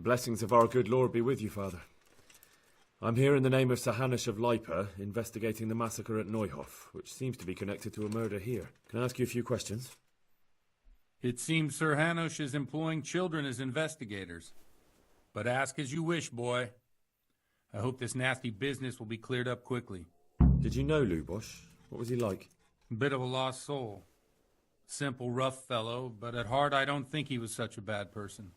blessings of our good Lord be with you, Father. I'm here in the name of Sir Hanush of Lipa, investigating the massacre at Neuhof, which seems to be connected to a murder here. Can I ask you a few questions? It seems Sir Hanush is employing children as investigators. But ask as you wish, boy. I hope this nasty business will be cleared up quickly. Did you know Lubosh? What was he like? Bit of a lost soul. Simple, rough fellow, but at heart I don't think he was such a bad person.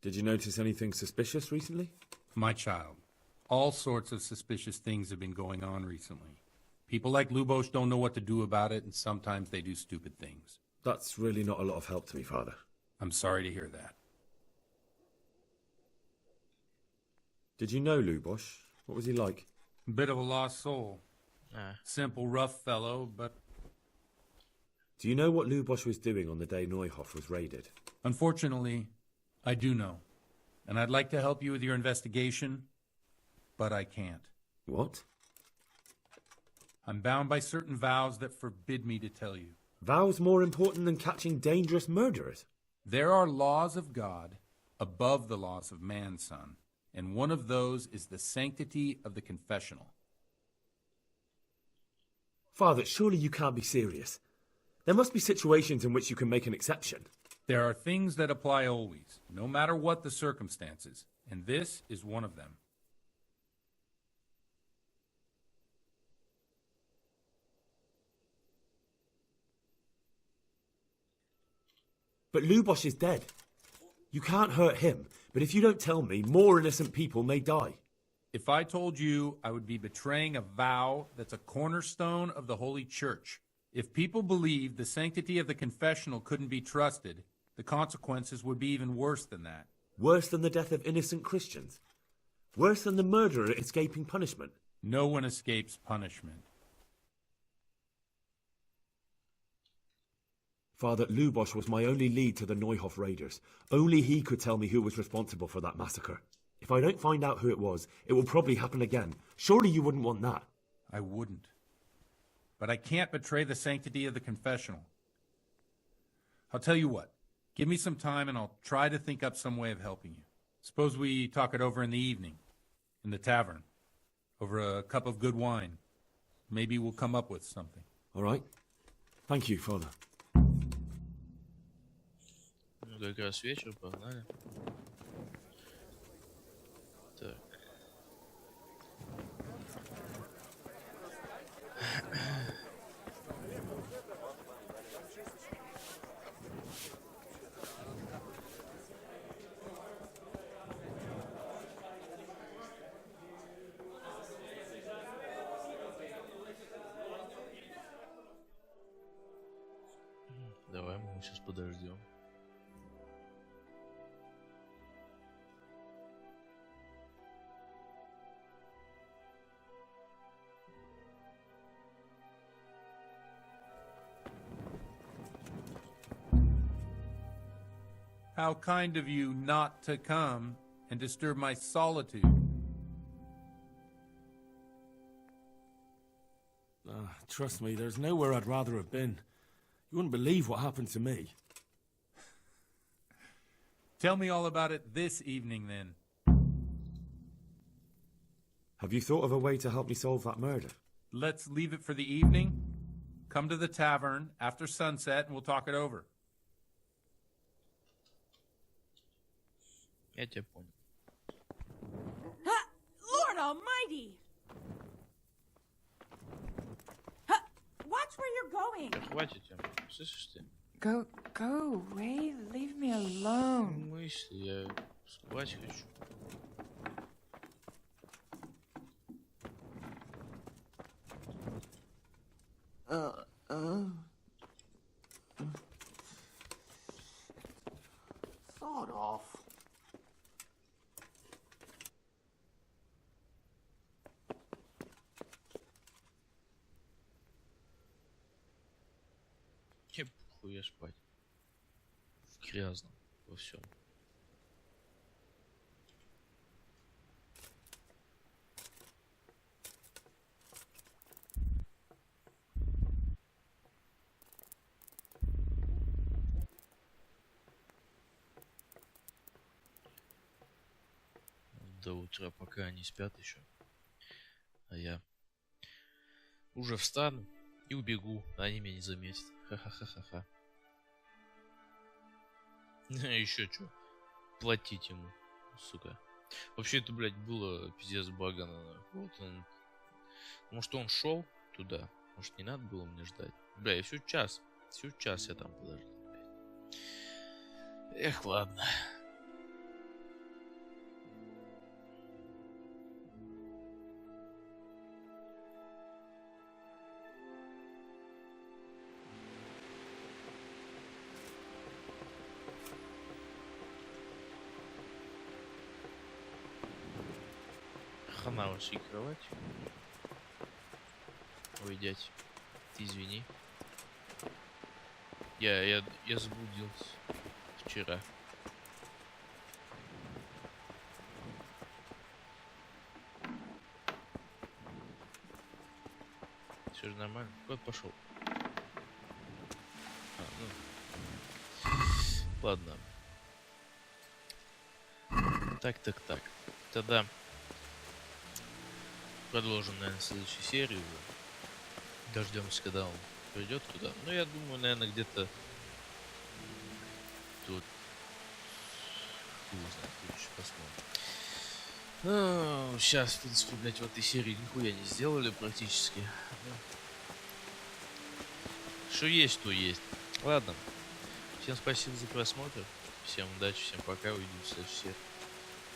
Did you notice anything suspicious recently? My child, all sorts of suspicious things have been going on recently. People like Lubosh don't know what to do about it, and sometimes they do stupid things. That's really not a lot of help to me, Father. I'm sorry to hear that. Did you know Lubosh? What was he like? Bit of a lost soul. Simple, rough fellow, but... Do you know what Lubosh was doing on the day Neuhof was raided? Unfortunately, I do know. And I'd like to help you with your investigation, but I can't. What? I'm bound by certain vows that forbid me to tell you. Vows more important than catching dangerous murderers? There are laws of God above the laws of man, son. And one of those is the sanctity of the confessional. Father, surely you can't be serious. There must be situations in which you can make an exception. There are things that apply always, no matter what the circumstances, and this is one of them. But Lubosh is dead. You can't hurt him, but if you don't tell me, more innocent people may die. If I told you, I would be betraying a vow that's a cornerstone of the Holy Church. If people believed the sanctity of the confessional couldn't be trusted, the consequences would be even worse than that. Worse than the death of innocent Christians? Worse than the murderer escaping punishment? No one escapes punishment. Father, Lubosh was my only lead to the Neuhof raiders. Only he could tell me who was responsible for that massacre. If I don't find out who it was, it will probably happen again. Surely you wouldn't want that. I wouldn't. But I can't betray the sanctity of the confessional. I'll tell you what. Give me some time and I'll try to think up some way of helping you. Suppose we talk it over in the evening, in the tavern, over a cup of good wine. Maybe we'll come up with something. All right. Thank you, Father. Ну, как раз вечер, погнали. Так. Давай мы сейчас подождем. How kind of you not to come and disturb my solitude. Trust me, there's nowhere I'd rather have been. You wouldn't believe what happened to me. Tell me all about it this evening, then. Have you thought of a way to help me solve that murder? Let's leave it for the evening. Come to the tavern after sunset and we'll talk it over. Я тебя понял. Lord Almighty! Watch where you're going. Хватит, слышишь ты? Go away. Leave me alone. Мысли, я спать хочу. Sod off. Мне похуй, я спать. В грязном, во всем. до утра, пока они спят еще. А я уже встану и убегу, а они меня не заметят. Ха-ха-ха-ха-ха. Еще что? Платить ему, сука. Вообще это, блядь, было пиздец багано. Вот он. Может, он шел туда? Может, не надо было мне ждать? Бля, я всю час я там подожду. Эх, ладно. Хана вашей кровать. Ой, дядь, ты извини. Я заблудился вчера. Все же нормально. Кот пошел. Ладно. Так. Тогда продолжим, наверное, следующую серию. Дождемся, когда он придет туда. Ну, я думаю, наверное, где-то тут. Хуй знает, еще посмотрим. Ну, сейчас, в принципе, блядь, в этой серии нихуя не сделали практически. Что есть, то есть. Ладно. Всем спасибо за просмотр. Всем удачи, всем пока. Увидимся в следующей серии.